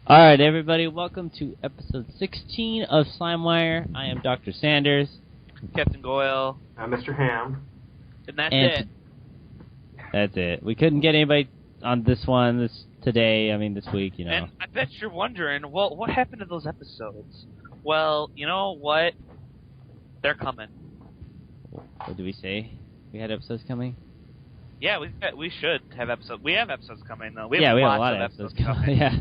Alright, everybody, welcome to episode 16 of SlimeWire. I am Dr. Sanders. Captain Goyle. I'm Mr. Ham. And that's it. That's it. We couldn't get anybody on this one this week, you know. And I bet you're wondering, well, what happened to those episodes? Well, you know what? They're coming. What did we say? We had episodes coming? Yeah, we should have episodes. We have episodes coming, though. We have a lot of episodes coming. Yeah.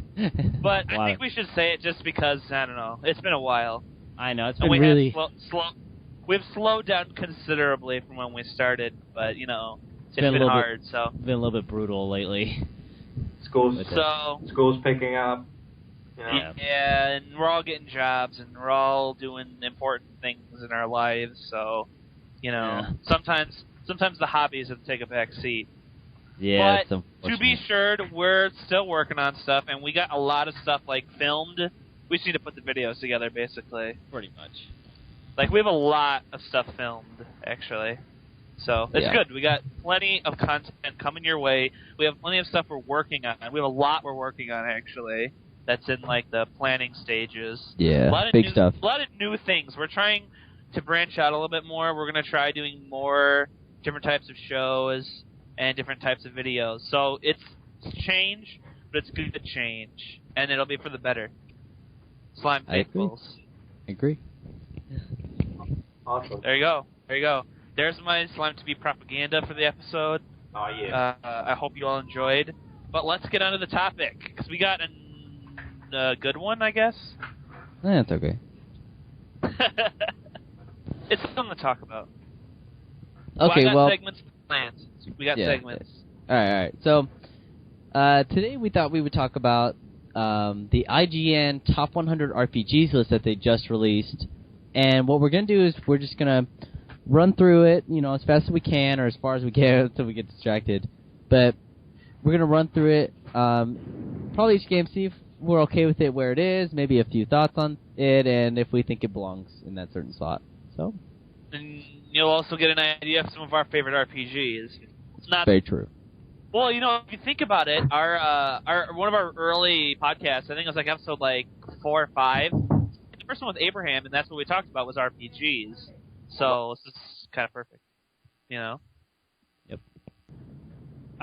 But I think we should say it just because, I don't know, it's been a while. I know, it's been really... We've slowed down considerably from when we started, but, you know, it's been hard, so... It's been a little bit brutal lately. School's picking up. Yeah, and we're all getting jobs, and we're all doing important things in our lives, so, you know, sometimes the hobbies have to take a back seat. Yeah, but to be sure, we're still working on stuff, and we got a lot of stuff, like, filmed. We just need to put the videos together, basically. Pretty much. Like, we have a lot of stuff filmed, actually. So, it's good. We got plenty of content coming your way. We have plenty of stuff we're working on. We have a lot we're working on, actually, that's in, like, the planning stages. Yeah, big stuff. A lot of new things. We're trying to branch out a little bit more. We're going to try doing more different types of shows and different types of videos. So it's change, but it's good change, and it'll be for the better. Slime faithfuls. I agree. Awesome. There you go. There's my Slime TV propaganda for the episode. Oh, yeah. I hope you all enjoyed. But let's get on to the topic, because we got a good one, I guess. That's okay. It's something to talk about. Okay, I got segments planned. We got segments. All right. So, today we thought we would talk about the IGN Top 100 RPGs list that they just released. And what we're going to do is we're just going to run through it, you know, as fast as we can or as far as we can until we get distracted. But we're going to run through it, probably each game, see if we're okay with it where it is, maybe a few thoughts on it, and if we think it belongs in that certain slot. So... And you'll also get an idea of some of our favorite RPGs. It's not very true. Well, you know, if you think about it, our one of our early podcasts, I think it was like episode 4 or 5. The first one was Abraham, and that's what we talked about was RPGs. So this is kind of perfect, you know. Yep.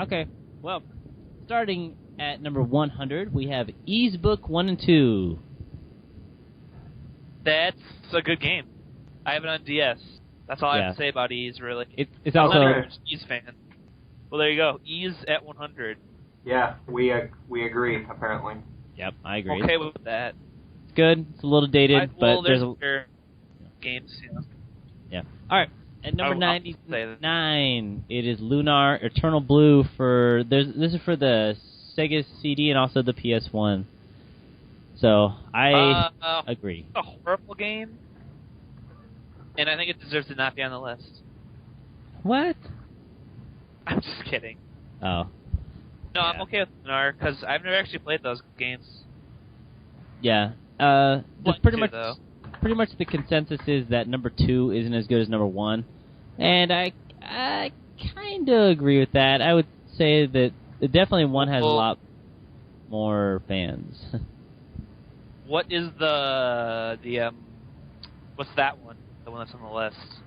Okay. Well, starting at number 100, we have Ys Book 1 and 2. That's a good game. I have it on DS. That's all I have to say about Ys, really. It's also... I'm not a Ys fan. Well, there you go. Ys at 100. Yeah, we agree, apparently. Yep, I agree. Okay with that. It's good. It's a little dated, but there's games, you know. Yeah. All right. At number 99, it is Lunar Eternal Blue for... This is for the Sega CD and also the PS1. So, I agree. A horrible game. And I think it deserves to not be on the list. What? I'm just kidding. Oh. No, I'm okay with Lunar, because I've never actually played those games. Yeah. Pretty much the consensus is that number 2 isn't as good as number 1. And I kind of agree with that. I would say that definitely 1 has a lot more fans. What is what's that one? The one that's on the list.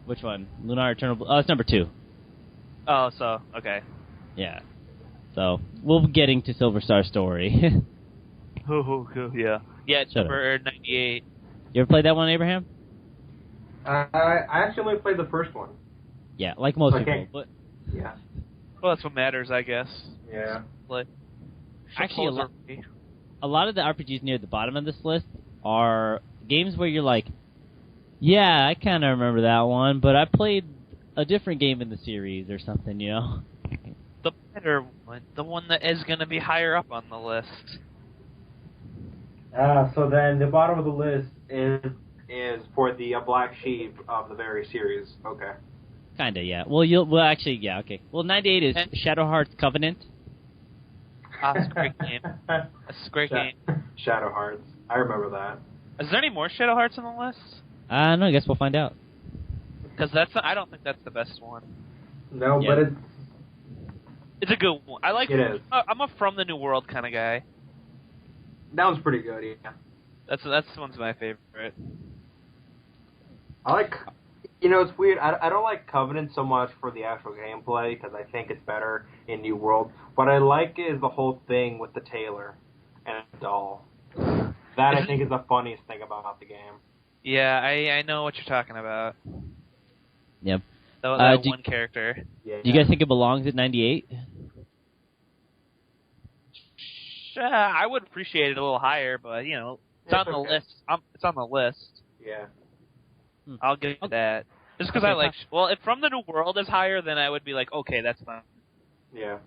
Which one? Lunar Eternal Blue? Oh, it's number 2. Oh, so, okay. Yeah. So, we'll be getting to Silver Star Story. Yeah. Yeah, it's number 98. You ever played that one, Abraham? I actually only played the first one. Yeah, like most people. But yeah. Well, that's what matters, I guess. Yeah. Actually, a lot of the RPGs near the bottom of this list are games where you're like, yeah, I kind of remember that one, but I played a different game in the series or something, you know? The better one. The one that is going to be higher up on the list. So then the bottom of the list is for the black sheep of the very series. Okay. Kinda, yeah. Well, actually, yeah, okay. Well, 98 is Shadow Hearts Covenant. That's a great game. That's a great game. Shadow Hearts. I remember that. Is there any more Shadow Hearts on the list? No, I guess we'll find out. Because I don't think that's the best one. No, but it's a good one. I like it. Is. I'm a From the New World kind of guy. That one's pretty good, yeah. That's one's my favorite. I like... it's weird. I don't like Covenant so much for the actual gameplay, because I think it's better in New World. What I like is the whole thing with the tailor and the doll. That, I think, is the funniest thing about the game. Yeah, I know what you're talking about. Yep. That one character. Yeah. Do you guys think it belongs at 98? I would appreciate it a little higher, but, it's on the list. It's on the list. Yeah. I'll give you that. Just because I like... Well, if From the New World is higher, then I would be like, okay, that's fine. Yeah.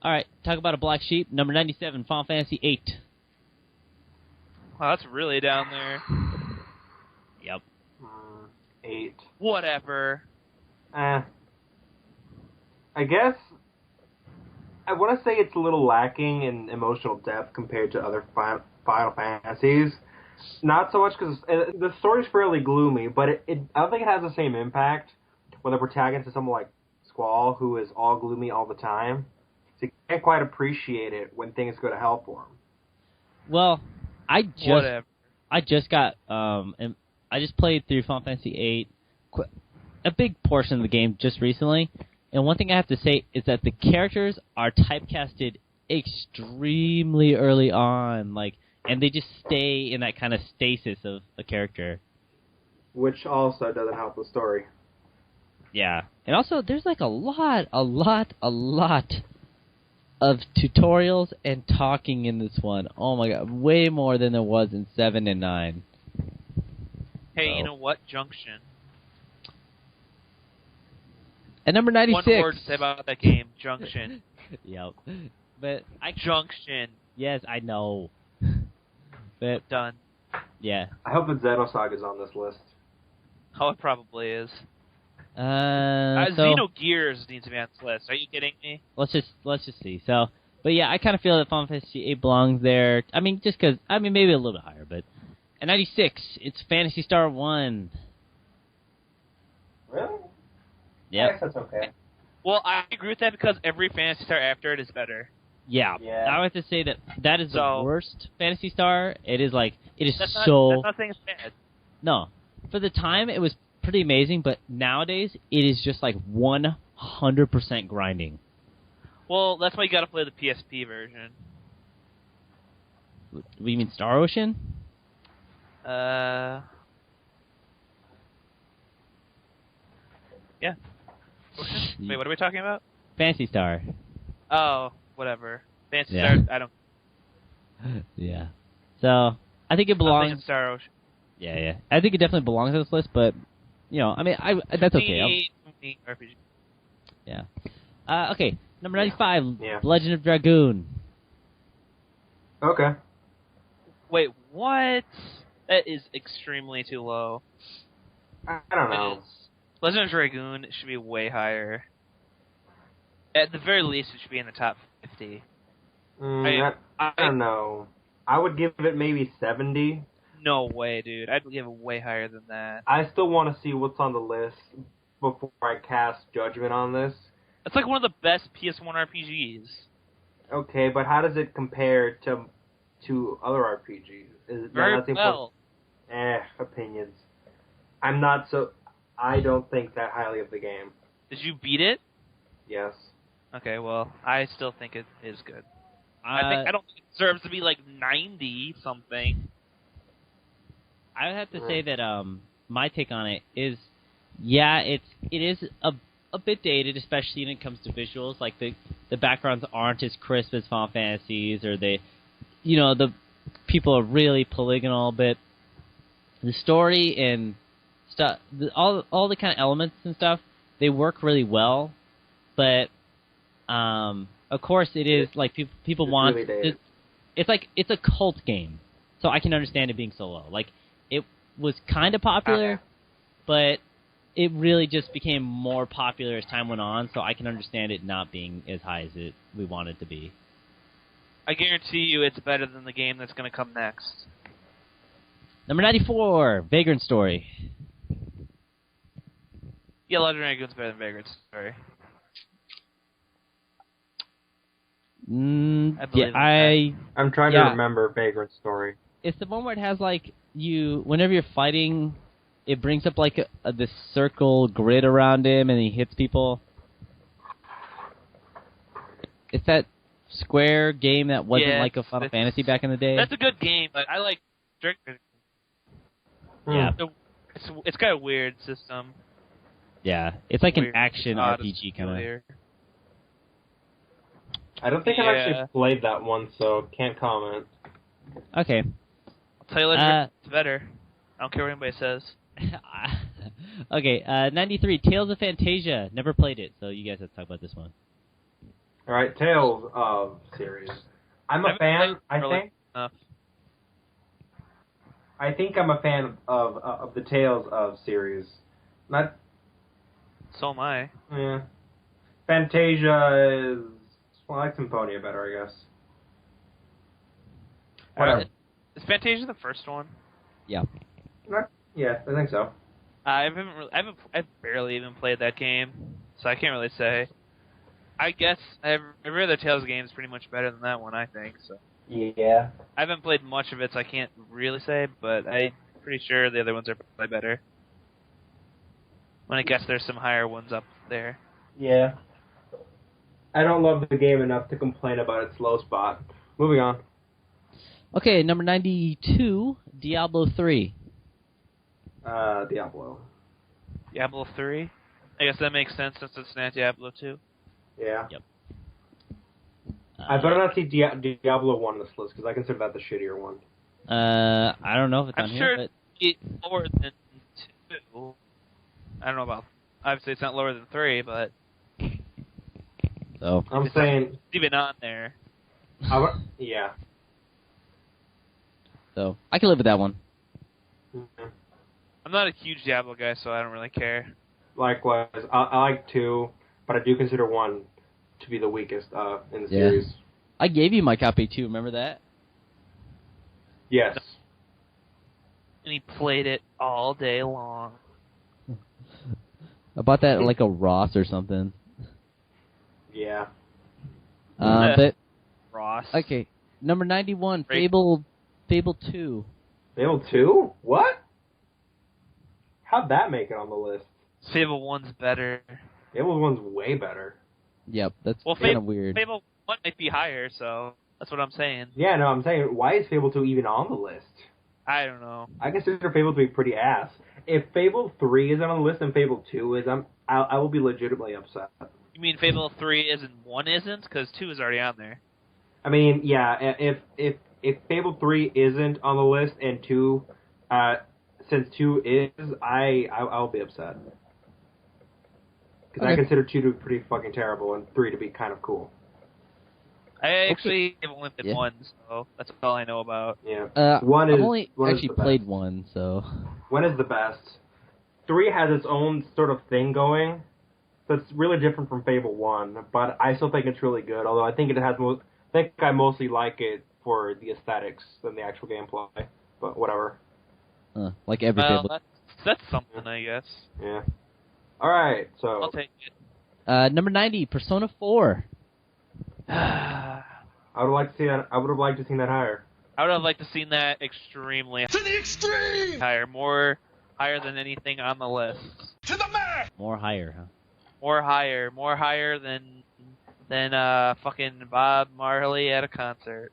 All right, talk about a black sheep. Number 97, Final Fantasy VIII. Wow, that's really down there. Yep. 8. Whatever. I guess I want to say it's a little lacking in emotional depth compared to other Final Fantasies. Not so much because the story's fairly gloomy, but I don't think it has the same impact when the protagonist is someone like Squall, who is all gloomy all the time. So you can't quite appreciate it when things go to hell for him. Well, I just got and I just played through Final Fantasy VIII, a big portion of the game just recently, and one thing I have to say is that the characters are typecasted extremely early on, and they just stay in that kind of stasis of a character. Which also doesn't help the story. Yeah. And also, there's a lot of tutorials and talking in this one. Oh my god, way more than there was in 7 and 9. Hey, you know what? Junction. At number 96. One word to say about that game. Junction. Yep. But Junction. Yes, I know. But done. Yeah. I hope the Xenosaga is on this list. Oh, it probably is. So Xenogears needs to be on this list. Are you kidding me? Let's just see. So, but yeah, I kind of feel that Final Fantasy VIII belongs there. I mean, just because maybe a little bit higher, but at 96, it's Phantasy Star 1. Really? Yeah. I guess that's okay. Well, I agree with that because every Phantasy Star after it is better. Yeah. I would have to say that is the worst Phantasy Star. It is that's not saying it's bad. No. For the time, it was pretty amazing, but nowadays, it is just 100% grinding. Well, that's why you gotta play the PSP version. What do you mean, Star Ocean? Yeah. Ocean? Wait, what are we talking about? Phantasy Star. Oh, whatever. Phantasy Yeah. Star, I don't... Yeah. So, I think it belongs... I'm thinking Star Ocean. Yeah. I think it definitely belongs on this list, but, that's okay. RPG. Yeah. Okay, number 95, Yeah. Legend of Dragoon. Okay. Wait, what? That is extremely too low. I don't know. It is. Legend of Dragoon should be way higher. At the very least, it should be in the top 50. I don't know. I would give it maybe 70. No way, dude. I'd give it way higher than that. I still want to see what's on the list before I cast judgment on this. It's one of the best PS1 RPGs. Okay, but how does it compare to other RPGs? Is it Very nothing well. Opinions. I don't think that highly of the game. Did you beat it? Yes. Okay, well, I still think it is good. I don't think it deserves to be 90 something. I would have to say that my take on it is, it is a bit dated, especially when it comes to visuals. The backgrounds aren't as crisp as Final Fantasies, or the people are really polygonal, but the story and stuff, all the kind of elements and stuff, they work really well. But of course, it is people want really it's a cult game, so I can understand it being so low. It was kind of popular, but it really just became more popular as time went on, so I can understand it not being as high as we want it to be. I guarantee you it's better than the game that's going to come next. Number 94, Vagrant Story. Yeah, Legend of Dragoon's better than Vagrant Story. I believe I'm trying to remember Vagrant Story. It's the one where it has like whenever you're fighting, it brings up like this circle grid around him, and he hits people. It's that Square game that wasn't like a Final Fantasy back in the day. That's a good game, but I like Strict. Yeah, it's got a weird system. Yeah, it's like Weird. an action RPG kind of. I don't think I've actually played that one, so can't comment. Okay. I'll tell you later. It's better. I don't care what anybody says. Okay, 93, Tales of Fantasia. Never played it, so you guys have to talk about this one. All right, Tales of series. I'm a fan. I think I'm a fan of the Tales of series. Not. So am I. Yeah. Fantasia is. Well, I like Symphonia better, I guess. Whatever. Is Fantasia the first one? Yeah. Yeah, I think so. I've barely even played that game, so I can't really say. I guess every other Tales game is pretty much better than that one, I think. So. Yeah. I haven't played much of it, so I can't really say, but I'm pretty sure the other ones are probably better. When I guess there's some higher ones up there. Yeah. I don't love the game enough to complain about its low spot. Moving on. Okay, number 92, Diablo 3. Diablo. Diablo 3? I guess that makes sense since it's not Diablo 2. Yeah. Yep. I better not see Diablo 1 on this list, because I consider that the shittier one. I don't know if it's on I'm here, sure but... it's lower than 2. I don't know about... Obviously, it's not lower than 3, but... So I'm saying... It's even on there. Yeah. So, I can live with that one. Mm-hmm. I'm not a huge Diablo guy, so I don't really care. Likewise. I like 2, but I do consider 1 to be the weakest in the series. I gave you my copy, too. Remember that? Yes. And he played it all day long. I bought that at like a Ross or something. Yeah. But Ross. okay, number 91, Great. Fable 2. Fable 2? What? How'd that make it on the list? Fable 1's better. Fable 1's way better. Yep, that's kind of weird. Fable 1 might be higher, so that's what I'm saying. Yeah, no, I'm saying, why is Fable 2 even on the list? I don't know. I consider Fable to be pretty ass. If Fable 3 isn't on the list and Fable 2 is, I will be legitimately upset. You mean Fable 3 isn't, 1 isn't? Because 2 is already on there. I mean, yeah, if Fable 3 isn't on the list and 2, since 2 is, I'll be upset. Because I consider 2 to be pretty fucking terrible and 3 to be kind of cool. I actually have only played 1, so that's all I know about. Yeah. I've only actually played 1, so... 1 is the best. 3 has its own sort of thing going that's really different from Fable 1, but I still think it's really good, although I think I mostly like it for the aesthetics than the actual gameplay, but whatever. Like every Fable. That's something, I guess. Yeah. Alright, so... I'll take it. Number 90, Persona 4. I would have liked to see that. I would have liked to see that higher. I would have liked to seen that extremely To the extreme! higher, higher than anything on the list. To the max! More higher, huh? More higher than fucking Bob Marley at a concert.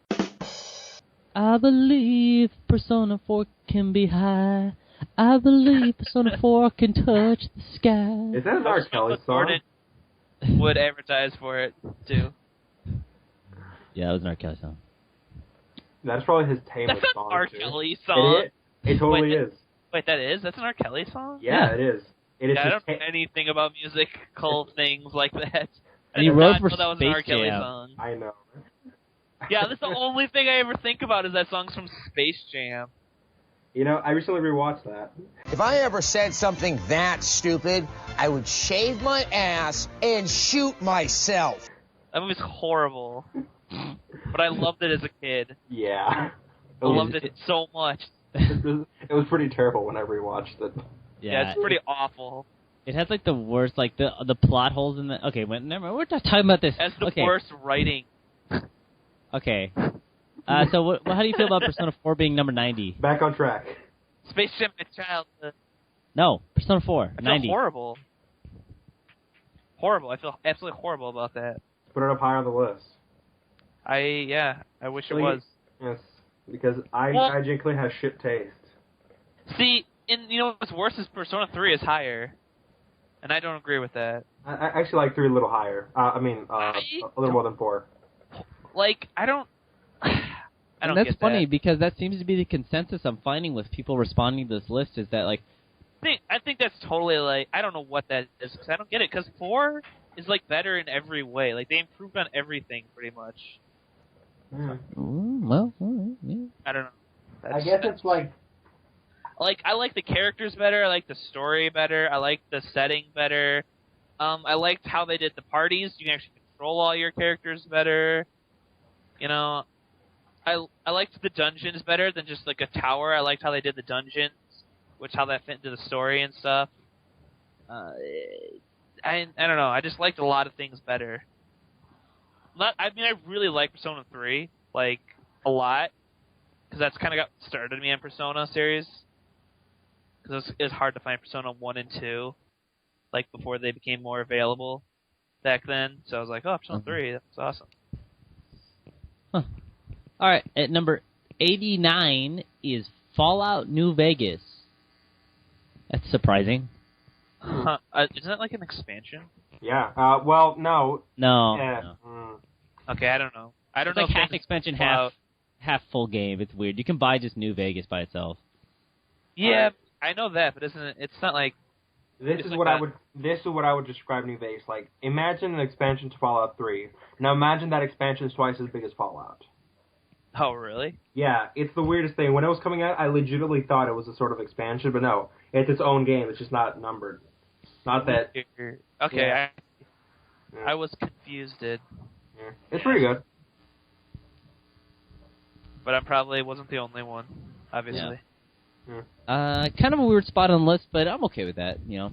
I believe Persona 4 can be high. I believe Persona 4 can touch the sky. Is that an R. Kelly song? Gordon would advertise for it too. Yeah, it was an R. Kelly song. That's probably his tamest That's song. an R. too. Kelly song. It totally is. Wait, that is? That's an R. Kelly song? Yeah, it is. It is. I don't know anything about musical things like that. And he did wrote not for know that was Space an R. Kelly Jam. song. I know. Yeah, that's the only thing I ever think about is that song's from Space Jam. You know, I recently rewatched that. If I ever said something that stupid, I would shave my ass and shoot myself. That movie's horrible. But I loved it as a kid. Yeah. I loved it so much. It was pretty terrible when I rewatched it. Yeah, it's pretty awful. It has like the worst, like the plot holes in the. Okay, never mind. We're not talking about this. It has the okay. worst writing. Okay. So how do you feel about Persona 4 being number 90? Back on track. Space Jam My Childhood. No, Persona 4, I feel 90. horrible. Horrible. I feel absolutely horrible about that. Put it up higher on the list. I wish it was. Yes, because I genuinely have shit taste. See, and you know what's worse is Persona 3 is higher, and I don't agree with that. I actually like 3 a little higher. A little more than 4. Like, I don't And that's get funny that. because that seems to be the consensus I'm finding with people responding to this list is that, like... I think that's totally, like, I don't know what that is, because I don't get it, because 4 is, like, better in every way. Like, they improved on everything, pretty much. Well, yeah. I don't know. I guess it's like... Like, I like the characters better, I like the story better, I like the setting better. I liked how they did the parties. You can actually control all your characters better. You know, I liked the dungeons better than just, like, a tower. I liked how they did the dungeons, which how that fit into the story and stuff. I don't know. I just liked a lot of things better. I really like Persona 3, like, a lot, because that's kind of got started me on Persona series. Because it was hard to find Persona 1 and 2, like, before they became more available back then. So I was like, oh, Persona 3, that's awesome. Huh. All right, at number 89 is Fallout New Vegas. That's surprising. Huh. Isn't that like an expansion? Yeah. Well, no. No. Yeah. No. Okay, I don't know. I don't It's know like if half there's expansion, Fallout. half full game. It's weird. You can buy just New Vegas by itself. Yeah, I know that, but isn't it? It's not like This is what I would describe New Vegas like. Imagine an expansion to Fallout 3. Now imagine that expansion is twice as big as Fallout. Oh, really? Yeah, it's the weirdest thing. When it was coming out, I legitimately thought it was a sort of expansion, but no, it's its own game. It's just not numbered. Not that. Okay, Yeah. I was confused, Yeah. It's pretty good. but I probably wasn't the only one, obviously. Kind of a weird spot on the list, but I'm okay with that. You know.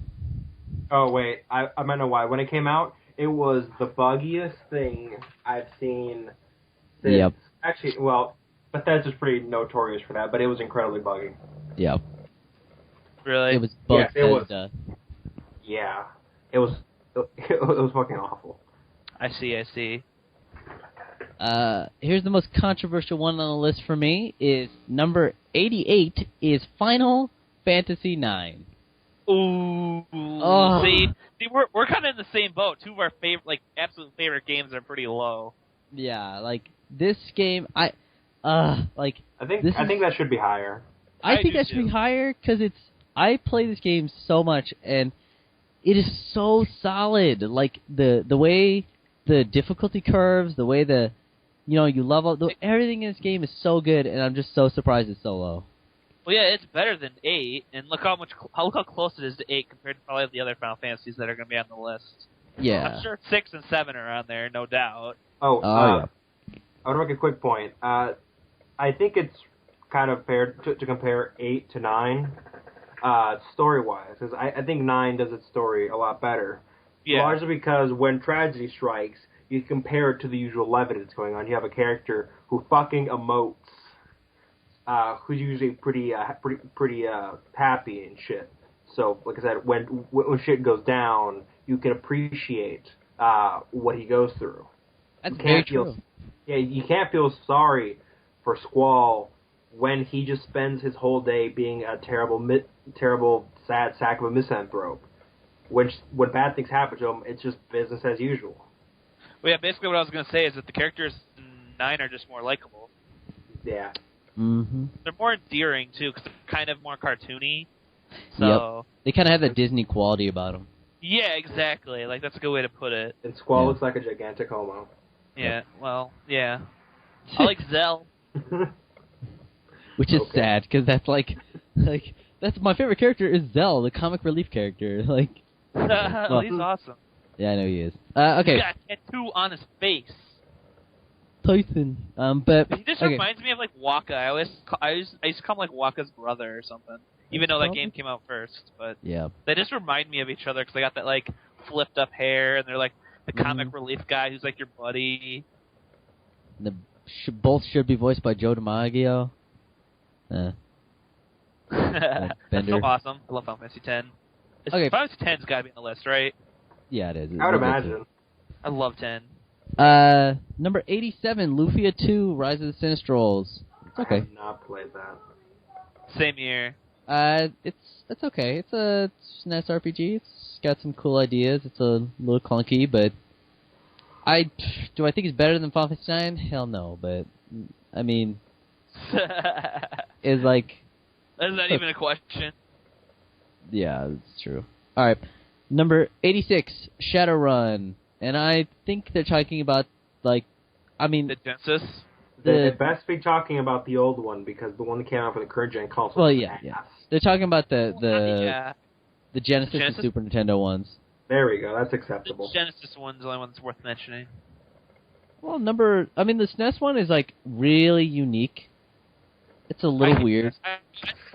Oh wait, I might know why. When it came out, it was the buggiest thing I've seen. Since, Yep. Actually, well, Bethesda's pretty notorious for that, but it was incredibly buggy. Yep. Really? It was Yes, it was. Bethesda. Yeah, it was. It was fucking awful. I see. Here's the most controversial one on the list for me is number 88 is Final Fantasy IX. Ooh. Oh. See, we're kind of in the same boat. Two of our absolute favorite games are pretty low. Yeah, like this game, I think that should be higher. I think do that should be too. higher because I play this game so much and it is so solid. Like the way the difficulty curves, the way you level, everything in this game is so good, and I'm just so surprised it's so low. Well, yeah, it's better than 8, and look how close it is to 8 compared to probably the other Final Fantasies that are going to be on the list. Yeah. I'm sure 6 and 7 are on there, no doubt. Oh, yeah. I would make a quick point. I think it's kind of fair to compare 8 to 9, story-wise, because I think 9 does its story a lot better. Yeah. Largely because when tragedy strikes, you compare it to the usual levity that's going on. You have a character who fucking emotes, who's usually pretty happy and shit. So, like I said, when shit goes down, you can appreciate what he goes through. That's very true. You can't feel sorry for Squall when he just spends his whole day being a terrible, sad sack of a misanthrope. When bad things happen to him, it's just business as usual. Well, yeah, basically what I was going to say is that the characters in 9 are just more likable. Yeah. Mm-hmm. They're more endearing, too, because they're kind of more cartoony. So, Yep. They kind of have that Disney quality about them. yeah, exactly. Like, that's a good way to put it. And Squall Yeah. looks like a gigantic homo. Yeah, well, yeah. I like Zell. Which is Okay. sad, because that's that's my favorite character is Zell, the comic relief character. Like, He's awesome. yeah, I know he is. Okay, He's got a tattoo on his face. Tyson. But He just okay. reminds me of, like, Waka. I used to call him, like, Waka's brother or something. Even though that game came out first. But Yeah. they just remind me of each other because they got that, like, flipped up hair, and they're, like, the comic relief guy who's, like, your buddy. Both should be voiced by Joe DiMaggio. That's Bender. so awesome. I love Final Fantasy X. Okay. Final Fantasy X's got to be on the list, right? Yeah, it is. I would imagine. I love 10. Number 87, Lufia 2, Rise of the Sinistrals. It's I okay. have not played that. Same year. It's okay. It's a SNES RPG. It's got some cool ideas. It's a little clunky, but do I think it's better than Final Fantasy IX? Hell no, but I mean, it's like That's not even a question. yeah, it's true. All right, number 86, Shadowrun, and I think they're talking about The Genesis. They'd best be talking about the old one because the one that came out for the current gen console. Well, is yeah. ass. They're talking about the Genesis and Genesis? Super Nintendo ones. There we go. That's The acceptable. Genesis one's the only one that's worth mentioning. Well, the SNES one is like really unique. It's a little weird. I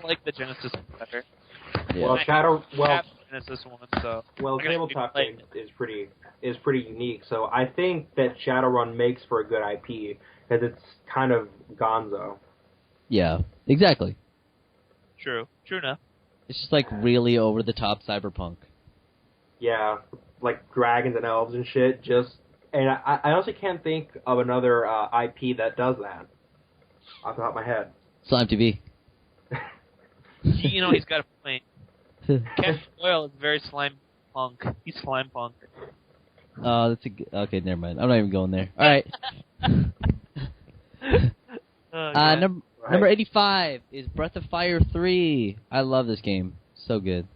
like the Genesis one better. Yeah. Well, I have well, the Genesis one, so well, I'm gonna tabletop play game is pretty unique. So I think that Shadowrun makes for a good IP because it's kind of gonzo. Yeah, exactly. True enough. It's just like really over the top cyberpunk. Yeah, like dragons and elves and shit. And I honestly can't think of another IP that does that off the top of my head. Slime TV. He's got a point. Captain Oil is very slime punk. He's slime punk. Oh, that's okay. Never mind. I'm not even going there. All right. Number 85 is Breath of Fire 3. I love this game. So good.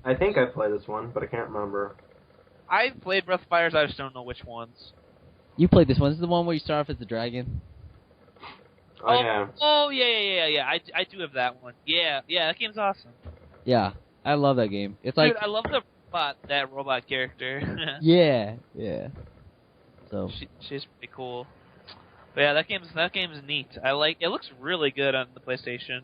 I think I played this one, but I can't remember. I played Breath of Fire, I just don't know which ones. You played this one. This is the one where you start off as the dragon. Oh yeah. Yeah. I do have that one. Yeah, that game's awesome. Yeah, I love that game. It's like Dude, I love that robot character. yeah. So She's pretty cool. But yeah, that game's neat. It looks really good on the PlayStation.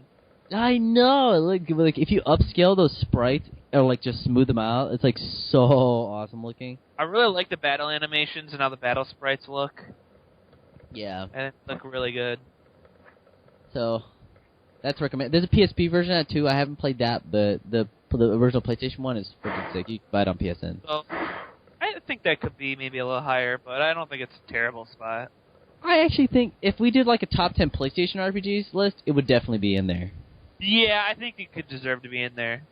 I know. Like if you upscale those sprites or like just smooth them out, it's like so awesome looking. I really like the battle animations and how the battle sprites look. Yeah. And they look really good. So that's recommended. There's a PSP version of that too. I haven't played that, but the original PlayStation one is freaking sick. You can buy it on PSN. So I think that could be maybe a little higher, but I don't think it's a terrible spot. I actually think if we did like a top 10 PlayStation RPGs list, it would definitely be in there. Yeah, I think it could deserve to be in there.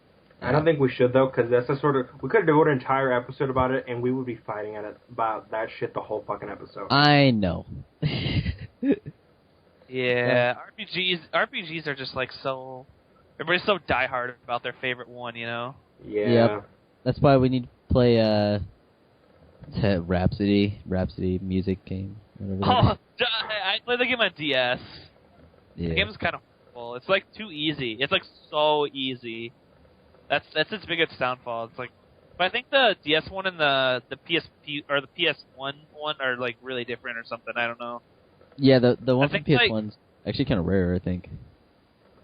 I don't think we should though, because that's a sort of we could devote an entire episode about it, and we would be fighting about that shit the whole fucking episode. I know. Yeah, RPGs are just like so. Everybody's so diehard about their favorite one, Yeah. Yep. That's why we need to play Rhapsody music game. Oh, I played the game on DS. Yeah. The game's kind of horrible. It's like too easy. It's like so easy. That's its biggest downfall. It's like, but I think the DS one and the PSP or the PS1 one are like really different or something. I don't know. Yeah, the one I from think, like- PS1's actually kind of rare, I think.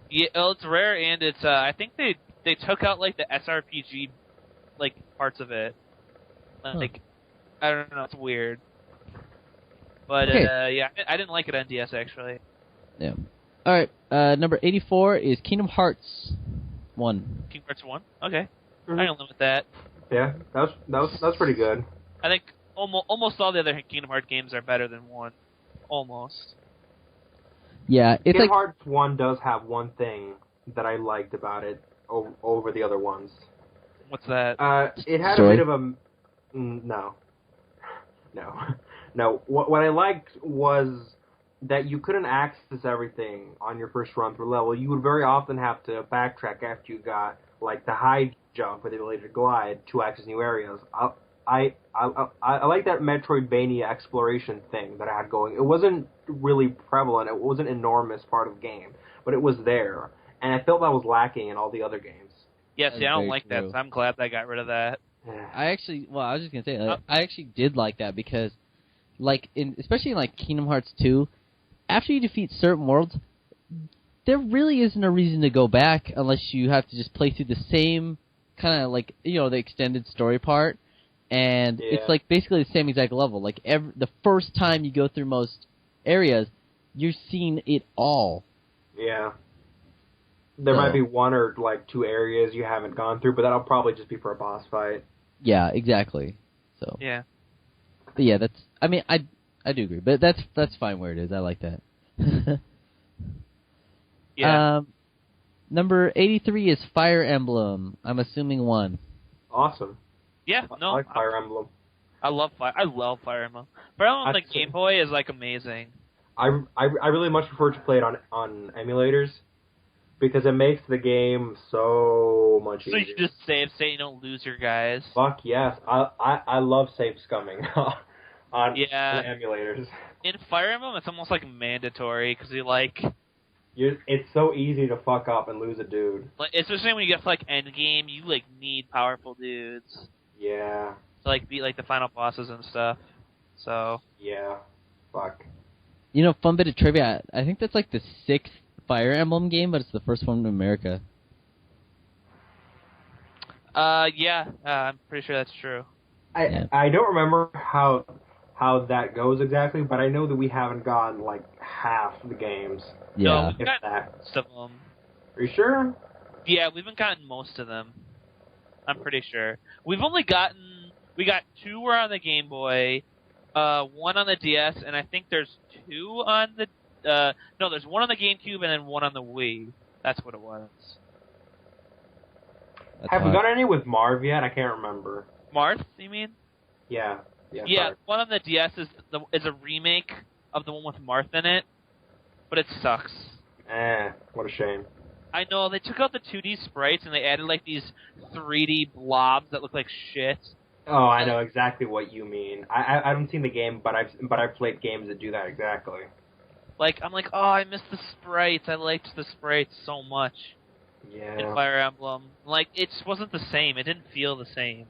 Yeah, well, it's rare and it's I think they took out like the SRPG like parts of it. Like I don't know, it's weird. But Okay. yeah, I didn't like it on DS actually. Yeah. All right. Number 84 is Kingdom Hearts 1. Kingdom Hearts 1? Okay. Mhm. I can live with that. Yeah, that was pretty good. I think almost all the other Kingdom Hearts games are better than 1. Almost. Yeah, it's Kingdom like Hearts 1 does have one thing that I liked about it over the other ones. What's that? It had Story? a bit of a no. What I liked was that you couldn't access everything on your first run through level. You would very often have to backtrack after you got like the high jump with the ability to glide to access new areas. I like that Metroidvania exploration thing that I had going. It wasn't really prevalent. It wasn't an enormous part of the game, but it was there, and I felt that was lacking in all the other games. Yeah, That's see, I don't very like true. that, so I'm glad they got rid of that. I was just gonna say, I actually did like that because, like, especially in like Kingdom Hearts 2, after you defeat certain worlds, there really isn't a reason to go back unless you have to just play through the same kind of like the extended story part, and it's like basically the same exact level. Like the first time you go through most areas, you're seeing it all. Yeah. There might be one or like two areas you haven't gone through, but that'll probably just be for a boss fight. Yeah, exactly. So. Yeah. But yeah, that's. I mean, I do agree, but that's fine where it is. I like that. Yeah. Number 83 is Fire Emblem. I'm assuming 1. Awesome. Yeah. No. I like Fire Emblem. I love Fire Emblem. Fire Emblem on the Game Boy is like amazing. I really much prefer to play it on emulators because it makes the game so much easier. So you just save state, you don't lose your guys. Fuck yes, I love save scumming on emulators. In Fire Emblem, it's almost like mandatory because it's so easy to fuck up and lose a dude. Like, especially when you get to like end game, you like need powerful dudes. Yeah. To like beat like the final bosses and stuff. So. Yeah. Fuck. You know, fun bit of trivia. I think that's like the 6th Fire Emblem game, but it's the first one in America. Yeah. I'm pretty sure that's true. I don't remember how that goes exactly, but I know that we haven't gotten like half the games. Yeah. No, we've gotten most of them. Are you sure? Yeah, we haven't gotten most of them. I'm pretty sure. We got 2 were on the Game Boy, 1 on the DS, and I think there's 2 on the, no, there's 1 on the GameCube and then 1 on the Wii. That's what it was. Have we got any with Marv yet? I can't remember. Marth, you mean? Yeah. Yeah, 1 on the DS is a remake of the one with Marth in it, but it sucks. What a shame. I know, they took out the 2D sprites and they added like these 3D blobs that look like shit. Oh, I know exactly what you mean. I haven't seen the game, but I've played games that do that exactly. Like, I'm like, oh, I miss the sprites. I liked the sprites so much. Yeah. In Fire Emblem. Like, it just wasn't the same. It didn't feel the same.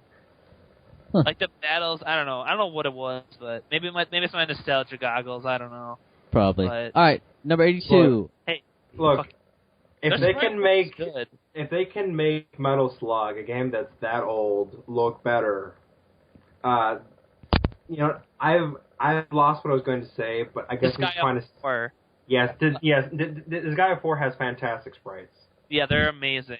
Huh. Like, the battles, I don't know. I don't know what it was, but maybe it's my nostalgia goggles. I don't know. Probably. But, Alright, number 82. Look, if they can make Metal Slug, a game that's that old, look better, you know, I've lost what I was going to say, but I guess I'm trying to. 4. Yes, Disgaea 4 has fantastic sprites. Yeah, they're amazing.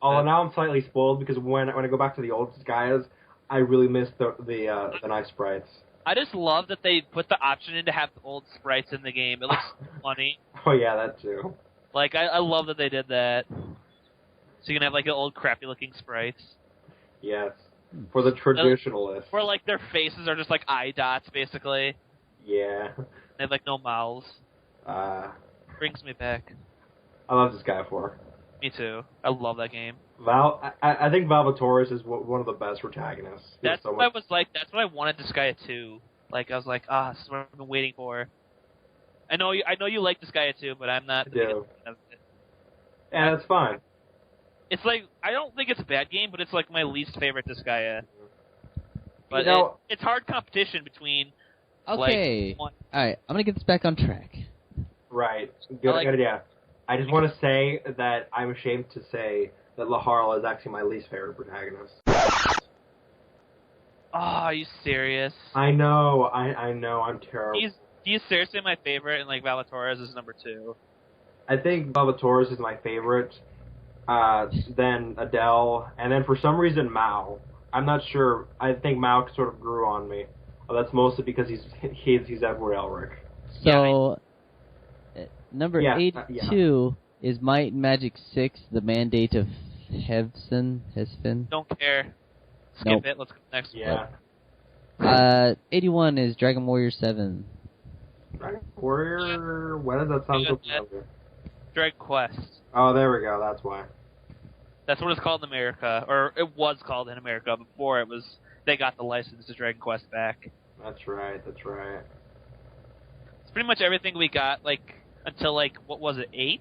Although now I'm slightly spoiled because when I go back to the old Disgaeas, I really miss the nice sprites. I just love that they put the option in to have old sprites in the game. It looks funny. Oh yeah, that too. Like, I love that they did that. So you can have like the old crappy looking sprites. Yes. For the traditionalists. Where like their faces are just like eye dots basically. Yeah. They have like no mouths. Brings me back. I love Disgaea 4. Me too. I love that game. I think Valvatoris is one of the best protagonists. That's what I was like. That's what I wanted Disgaea 2. Like I was like, this is what I've been waiting for. I know you like Disgaea 2, but I'm not. I do. Yeah, that's fine. It's like I don't think it's a bad game, but it's like my least favorite Disgaea. But it's hard competition between. Okay. Like, Alright, I'm gonna get this back on track. Right. Good idea. I just want to say that I'm ashamed to say that Laharl is actually my least favorite protagonist. Oh, are you serious? I know, I'm terrible. He's seriously my favorite, and like Valatoris is number 2. I think Valvatoris is my favorite, then Adele, and then for some reason Mao. I'm not sure. I think Mao sort of grew on me. Well, that's mostly because he's Edward Elric. So, number 82 is Might and Magic 6, The Mandate of Hesfin. Don't care. Skip it. Let's go next one. Yeah. 81 is Dragon Warrior 7. Dragon Warrior? Why does that sound so familiar? Dragon Quest. Oh, there we go. That's why. That's what it's called in America, or it was called in America before they got the license to Dragon Quest back. That's right. It's pretty much everything we got, like, until, like, what was it, 8?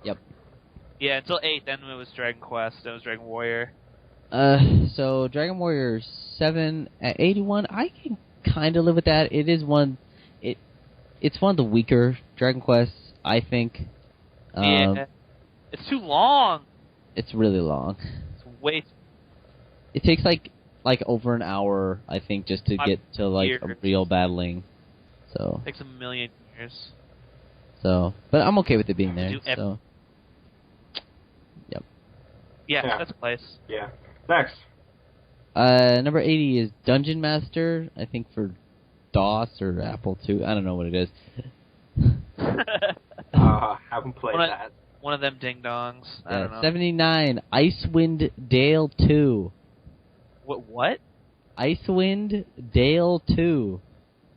Yep. Yeah, until 8, then it was Dragon Quest, then it was Dragon Warrior. So Dragon Warrior 7 at 81, I can kind of live with that. It is it's one of the weaker Dragon Quests, I think. Yeah. It's too long. It's really long. It's way too It takes, like over an hour, I think, just to get to, like, a real battling So Takes a million years. But I'm okay with it being there. Do ev- So yep. Yeah, that's a place. Yeah. Next. Number 80 is Dungeon Master. I think for DOS or Apple II. I don't know what it is. Haven't played One of- that. One of them ding dongs. I don't know. 79, Icewind Dale 2. What? Icewind Dale 2.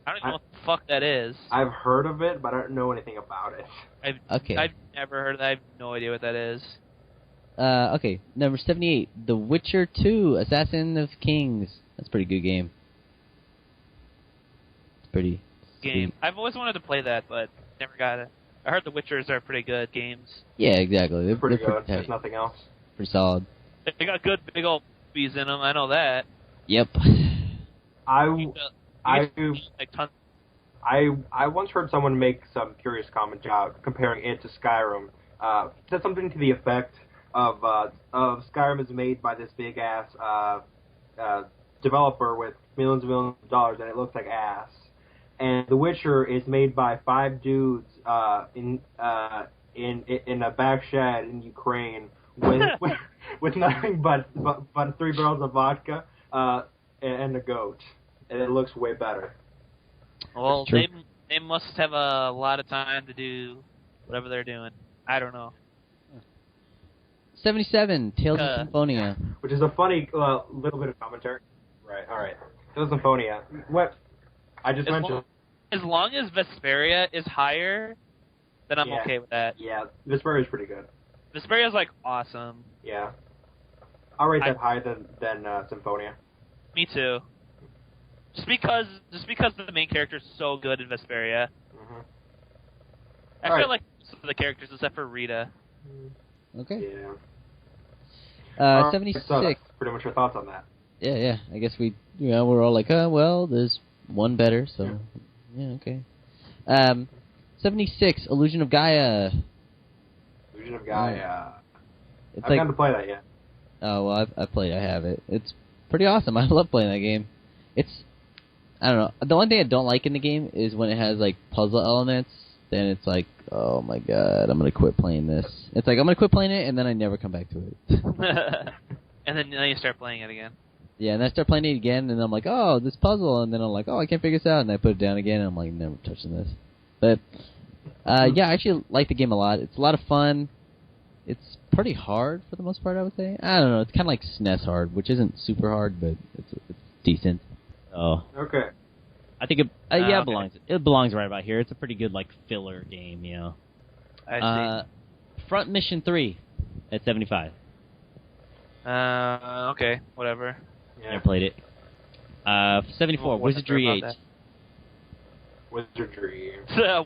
I don't even know what the fuck that is. I've heard of it, but I don't know anything about it. Okay. I've never heard of that. I have no idea what that is. Okay, number 78, The Witcher 2, Assassin of Kings. That's a pretty good game. It's pretty Game. sweet. I've always wanted to play that, but never got it. I heard The Witchers are pretty good games. Yeah, exactly. They're Pretty good. pretty, There's nothing else. pretty solid. They got good big old bees in them. I know that. Yep. I Like tons. once heard someone make some curious comment comparing it to Skyrim. Said something to the effect of Skyrim is made by this big ass developer with millions and millions of dollars, and it looks like ass. And The Witcher is made by 5 dudes in a back shed in Ukraine with nothing but 3 barrels of vodka and a goat, and it looks way better. Well, they must have a lot of time to do whatever they're doing. I don't know. 77, Tales of Symphonia. Which is a funny little bit of commentary. Right. All right. Tales of Symphonia. What I just mentioned. As long as Vesperia is higher, then I'm okay with that. Yeah, Vesperia is pretty good. Vesperia is like awesome. Yeah. I'll rate that higher than Symphonia. Me too. Just because the main character is so good in Vesperia. Mm-hmm. Actually, I like most of the characters except for Rita. Okay. Yeah. 76. So that's pretty much your thoughts on that. Yeah. I guess we're all like, well, there's one better, so yeah, okay. 76, Illusion of Gaia. Illusion of Gaia. It's I haven't gotten to play that yet. Oh well, I've played. I have it. It's pretty awesome. I love playing that game. I don't know. The only thing I don't like in the game is when it has like puzzle elements. Then it's like, oh my god, I'm gonna quit playing this. It's like I'm gonna quit playing it, and then I never come back to it. And then you start playing it again. Yeah, and I start playing it again, and I'm like, oh, this puzzle, and then I'm like, oh, I can't figure this out, and I put it down again, and I'm like, never touching this. But yeah, I actually like the game a lot. It's a lot of fun. It's pretty hard for the most part, I would say. I don't know. It's kind of like SNES hard, which isn't super hard, but it's decent. Oh. Okay. I think it belongs. It belongs right about here. It's a pretty good like filler game, you know. I see. Front Mission 3 at 75. Okay, whatever. Never played it. 74, Wizardry 8. Wizardry.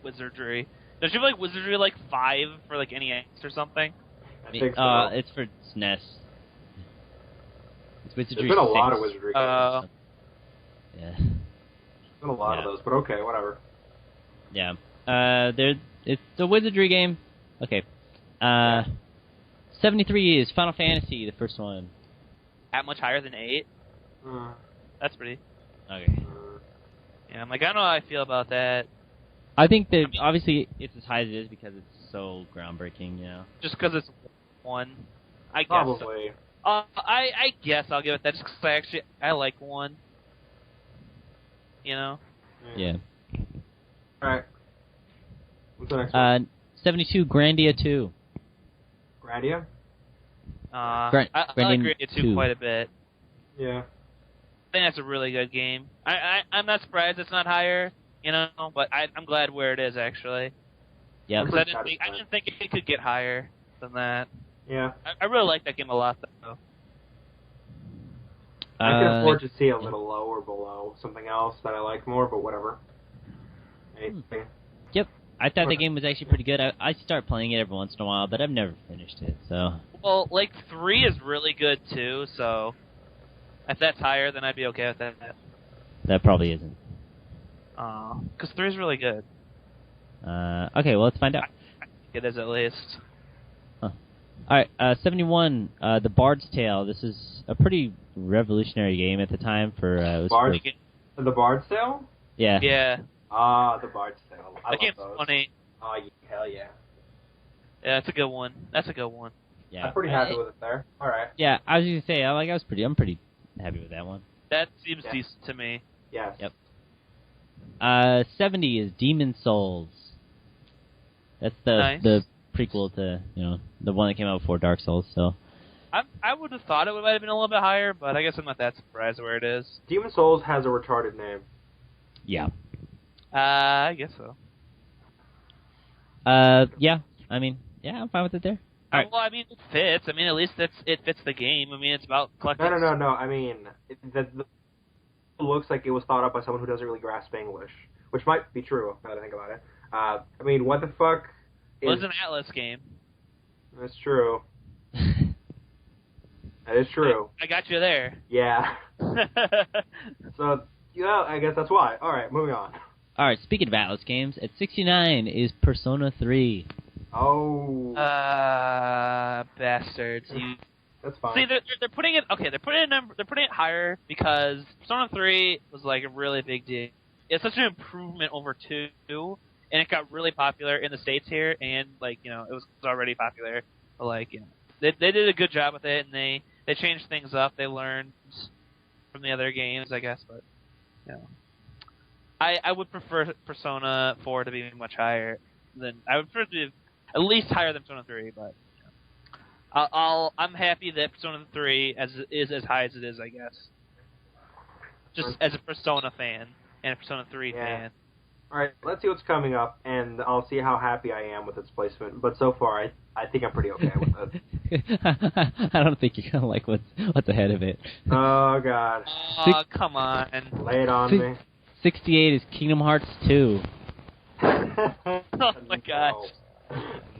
Wizardry. Don't you have like Wizardry like 5 for like NES or something? I think so. It's for SNES. It's Wizardry 6. There's been a lot of Wizardry games. Yeah. There's been a lot of those, but okay, whatever. Yeah. It's the Wizardry game. Okay. 73 is Final Fantasy, the first one. That much higher than 8? That's pretty. Okay. Yeah, I'm like, I don't know how I feel about that. I think that obviously it's as high as it is because it's so groundbreaking, you know. Just because it's 1, I guess. Probably. I guess I'll give it that just because I like 1. You know? Yeah. Alright. What's the next one? 72, Grandia 2. Grandia? I like Grandia 2 quite a bit. Yeah. I think that's a really good game. I'm not surprised it's not higher, you know, but I'm glad where it is, actually. Yeah. Because I didn't think it could get higher than that. Yeah. I really like that game a lot, though. I can afford to see a little low or below something else that I like more, but whatever. Anything. Yep. I thought the game was actually pretty good. I start playing it every once in a while, but I've never finished it, so... Well, like, 3 is really good, too, so... If that's higher, then I'd be okay with that. That probably isn't. Because 3 is really good. Okay, well, let's find out. I think it is, at least. Huh. Alright, 71, The Bard's Tale. This is a pretty revolutionary game at the time for... The Bard's Tale? Yeah. Yeah. Ah, the Bard's Tale. I That love game's those. funny. Oh, hell yeah. Yeah, that's a good one. That's a good one. Yeah. I'm pretty happy with it there. All right. Yeah, I was gonna say, I'm pretty happy with that one. That seems Yeah. decent to me. Yes. Yep. 70 is Demon Souls. That's Nice. the prequel to, the one that came out before Dark Souls, so. I would have thought it might have been a little bit higher, but I guess I'm not that surprised where it is. Demon Souls has a retarded name. Yeah. I guess so. Yeah, I'm fine with it there. All right. Well, I mean, it fits. I mean, at least it fits the game. I mean, it's about collecting. No. I mean, it looks like it was thought up by someone who doesn't really grasp English, which might be true now that I think about it. I mean, what the fuck Well, is... it's an Atlas game. That's true. That is true. I got you there. Yeah. So, I guess that's why. All right, moving on. All right, speaking of Atlas games, at 69 is Persona 3. Oh. Bastards. That's fine. See, they're putting it. Okay, they're putting it higher because Persona 3 was like a really big deal. It's such an improvement over 2, and it got really popular in the States here, and it was already popular. But they did a good job with it, and they changed things up. They learned from the other games, I guess, but I would prefer Persona 4 to be much higher I would prefer it to be at least higher than Persona 3, but I'm happy that Persona 3 is as high as it is, I guess. Just as a Persona fan and a Persona 3 fan. All right, let's see what's coming up, and I'll see how happy I am with its placement. But so far, I think I'm pretty okay with it. I don't think you're gonna like what's ahead of it. Oh God! Oh, come on! Lay it on me. 68 is Kingdom Hearts 2. Oh my gosh!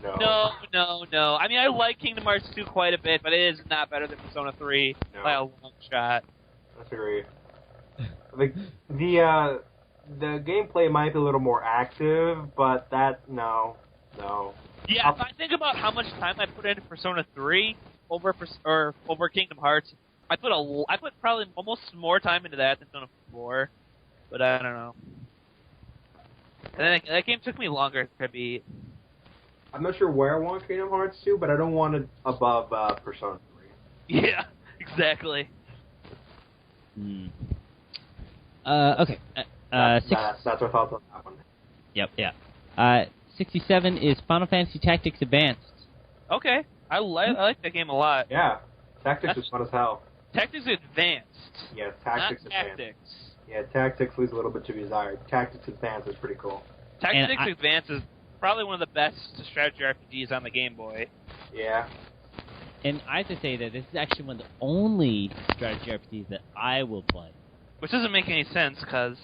No. I mean, I like Kingdom Hearts 2 quite a bit, but it is not better than Persona 3 by a long shot. That's agree. The gameplay might be a little more active, but no. Yeah, if I think about how much time I put into Persona 3 over Kingdom Hearts, I put probably almost more time into that than Persona 4, but I don't know. And that game took me longer to beat. I'm not sure where I want Kingdom Hearts 2, but I don't want it above Persona 3. Yeah, exactly. Okay. That's our thoughts on that one. Yep, yeah. 67 is Final Fantasy Tactics Advanced. Okay, I like that game a lot. Yeah, Tactics is fun as hell. Tactics Advanced. Yeah, Tactics not Advanced. Tactics. Yeah, Tactics leaves a little bit to be desired. Tactics Advanced is pretty cool. Tactics Advanced is probably one of the best strategy RPGs on the Game Boy. Yeah. And I have to say that this is actually one of the only strategy RPGs that I will play. Which doesn't make any sense, because...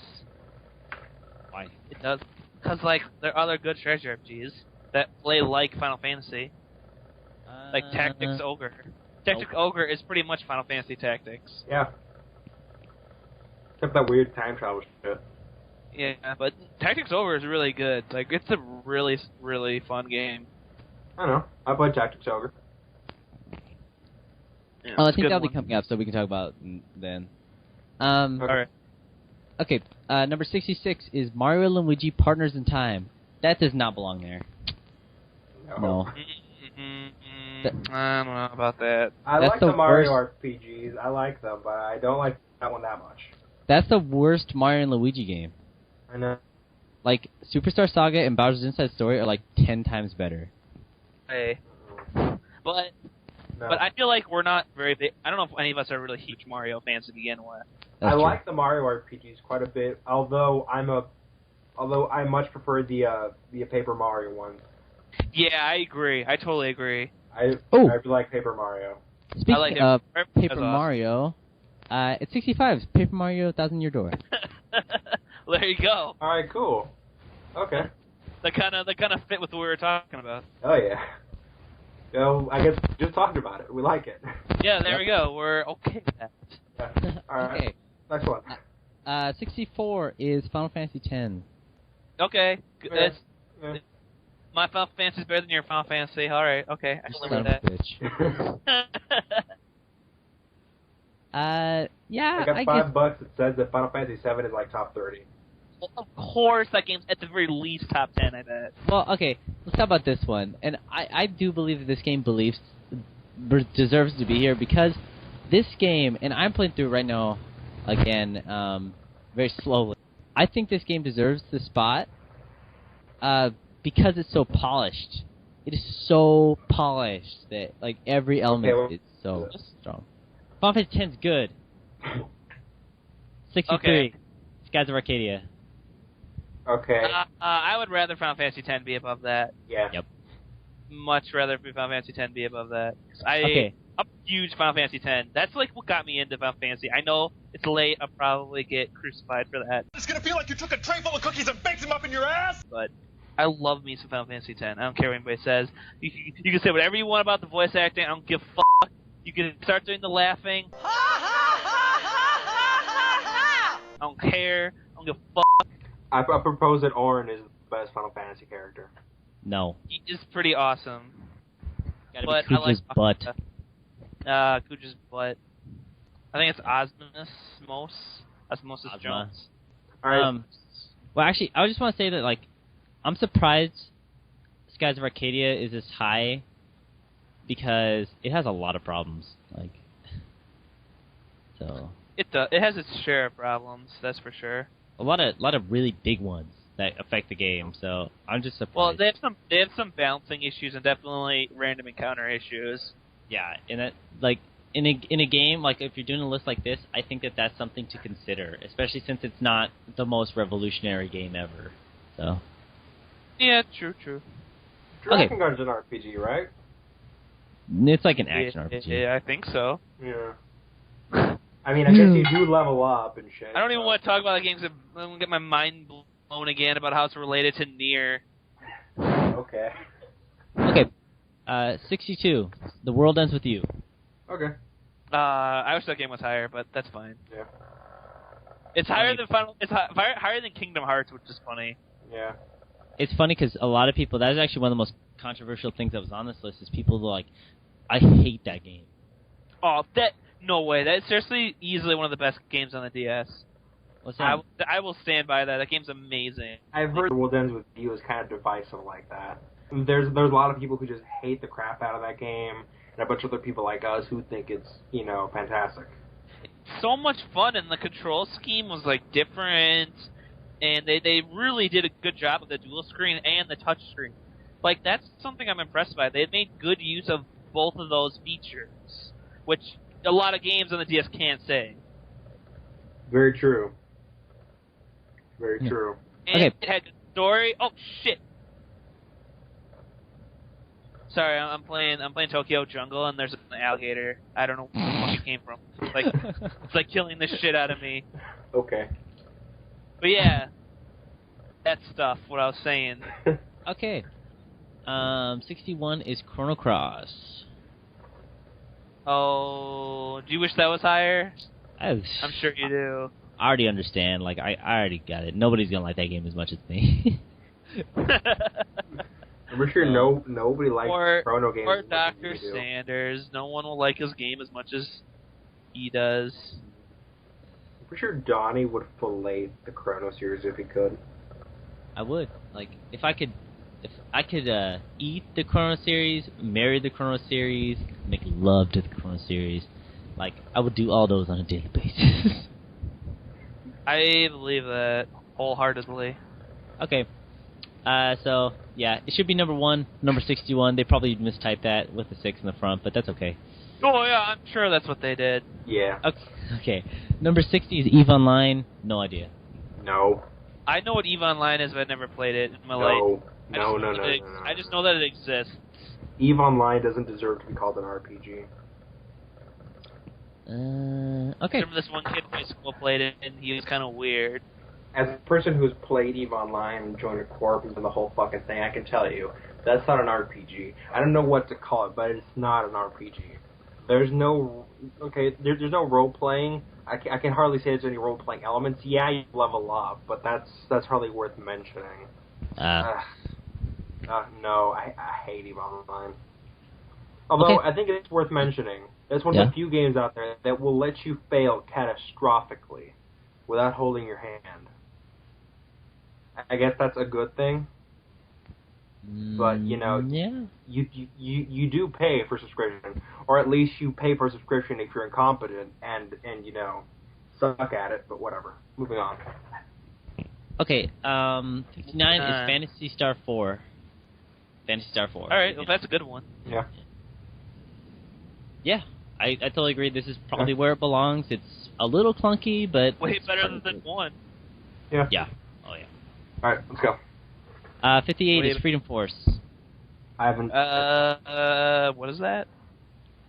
Why? It does. Because, there are other good strategy RPGs that play like Final Fantasy. Like Tactics Ogre. Tactics Ogre is pretty much Final Fantasy Tactics. Yeah. Except that weird time travel shit. Yeah, but Tactics Ogre is really good. It's a really, really fun game. I don't know. I played Tactics Ogre. Yeah, I think that'll be coming up, so we can talk about then. Alright. Okay, number 66 is Mario and Luigi Partners in Time. That does not belong there. No. I don't know about that. I That's like the the Mario worst. RPGs. I like them, but I don't like that one that much. That's the worst Mario and Luigi game. I know. Superstar Saga and Bowser's Inside Story are 10 times better. Hey. No. But I feel like we're not very big. I don't know if any of us are really huge Mario fans to begin with. That's I true. like the Mario RPGs quite a bit, although I much prefer the Paper Mario one. Yeah, I agree. I totally agree. I Oh. really like Paper Mario. Speaking like it. of That's Paper awesome. Mario, at 65 is Paper Mario Thousand Year Door. There you go. All right, cool. Okay. That kind of fit with what we were talking about. Oh yeah. I guess just talking about it, we like it. Yeah, there we go. We're okay with that. Yeah. All right. Okay. Next one. 64 is Final Fantasy X. Okay. Yeah. It's, Yeah. my Final Fantasy is better than your Final Fantasy. All right. Okay. I can live Son with of a that. bitch. Yeah, I got I $5. guess. It says that Final Fantasy VII is top 30. Of course, that game's at the very least top 10, I bet. Well, okay, let's talk about this one. And I do believe that this game deserves to be here because this game, and I'm playing through it right now, again, very slowly. I think this game deserves the spot because it's so polished. It is so polished that like every element is so strong. Final Fantasy X's good. 63. Okay. Skies of Arcadia. Okay. I would rather Final Fantasy X be above that. Yeah. Yep. Much rather Final Fantasy X be above that. Okay. I'm a huge Final Fantasy X. That's like what got me into Final Fantasy. I know it's late. I'll probably get crucified for that. It's gonna feel like you took a tray full of cookies and baked them up in your ass! But I love me some Final Fantasy X. I don't care what anybody says. You can say whatever you want about the voice acting. I don't give a fuck. You can start doing the laughing. I don't care. I don't give a fuck. I propose that Auron is the best Final Fantasy character. No. He is pretty awesome. Gotta But be I like Kuja's butt. Kuja's butt. I think it's Osmos Ozma. Jones. All right. Well, actually, I just want to say that, like, I'm surprised Skies of Arcadia is this high because it has a lot of problems. Like, so It does. It has its share of problems, that's for sure. a lot of really big ones that affect the game. So I'm just surprised. Well, they have some balancing issues and definitely random encounter issues. Yeah, and that, like, in a game, like, if you're doing a list like this, I think that that's something to consider, especially since it's not the most revolutionary game ever. So. Yeah, true. Dragon Guard's an RPG, right? It's like an action RPG. Yeah, I think so. Yeah. I mean, I guess you do level up and shit. I don't even want to talk about the games. I'm gonna get my mind blown again about how it's related to Nier. Okay. Okay. 62. The World Ends With You. Okay. I wish that game was higher, but that's fine. Yeah. It's higher than Final. It's higher than Kingdom Hearts, which is funny. Yeah. It's funny because a lot of people, that is actually one of the most controversial things that was on this list, is people who are like, I hate that game. Oh, no way. That's seriously easily one of the best games on the DS. What's that? I will stand by that. That game's amazing. I've heard The World Ends With You is kind of divisive like that. There's a lot of people who just hate the crap out of that game, and a bunch of other people like us who think it's, fantastic. So much fun, and the control scheme was like different, and they really did a good job with the dual screen and the touch screen. Like, that's something I'm impressed by. They made good use of both of those features, which a lot of games on the DS can't say. Very true. Very true. And Okay. it had good story. Oh shit! Sorry, I'm playing Tokyo Jungle, and there's an alligator. I don't know where the fuck it came from. It's like killing the shit out of me. Okay. But yeah, that stuff. What I was saying. Okay. 61 is Chrono Cross. Oh, do you wish that was higher? I'm sure you do. I already understand. Like, I already got it. Nobody's gonna like that game as much as me. I'm pretty sure nobody likes Chrono games. Or as much as Dr. you do. Sanders. No one will like his game as much as he does. I'm pretty sure Donnie would fillet the Chrono series if he could. I would. Like, if I could eat the Chrono series, marry the Chrono series, make love to the Chrono series, like, I would do all those on a daily basis. I believe that wholeheartedly. Okay. So, yeah, it should be number 1, number 61. They probably mistyped that with the 6 in the front, but that's okay. Oh yeah, I'm sure that's what they did. Yeah. Okay. Number 60 is EVE Online. No idea. No. I know what EVE Online is, but I've never played it in my life. No. I just know that it exists. EVE Online doesn't deserve to be called an RPG. Okay. Remember this one kid in high school played it, and he was kind of weird. As a person who's played EVE Online and joined a corp and done the whole fucking thing, I can tell you, that's not an RPG. I don't know what to call it, but it's not an RPG. There's no role-playing. I can hardly say there's any role-playing elements. Yeah, you level up, but that's hardly worth mentioning. No, I hate EVE Online. Although, Okay. I think it's worth mentioning. It's one of the few games out there that will let you fail catastrophically without holding your hand. I guess that's a good thing. But yeah. you do pay for subscription, or at least you pay for subscription if you're incompetent and suck at it. But whatever. Moving on. Okay, 59 is Phantasy Star 4. Phantasy Star 4. All right, well, that's a good one. Yeah. Yeah, I totally agree. This is probably where it belongs. It's a little clunky, but Way it's better pretty than good. 1. Yeah. Yeah. Oh yeah. All right, let's go. 58 is Wait. Freedom Force. I haven't. What is that?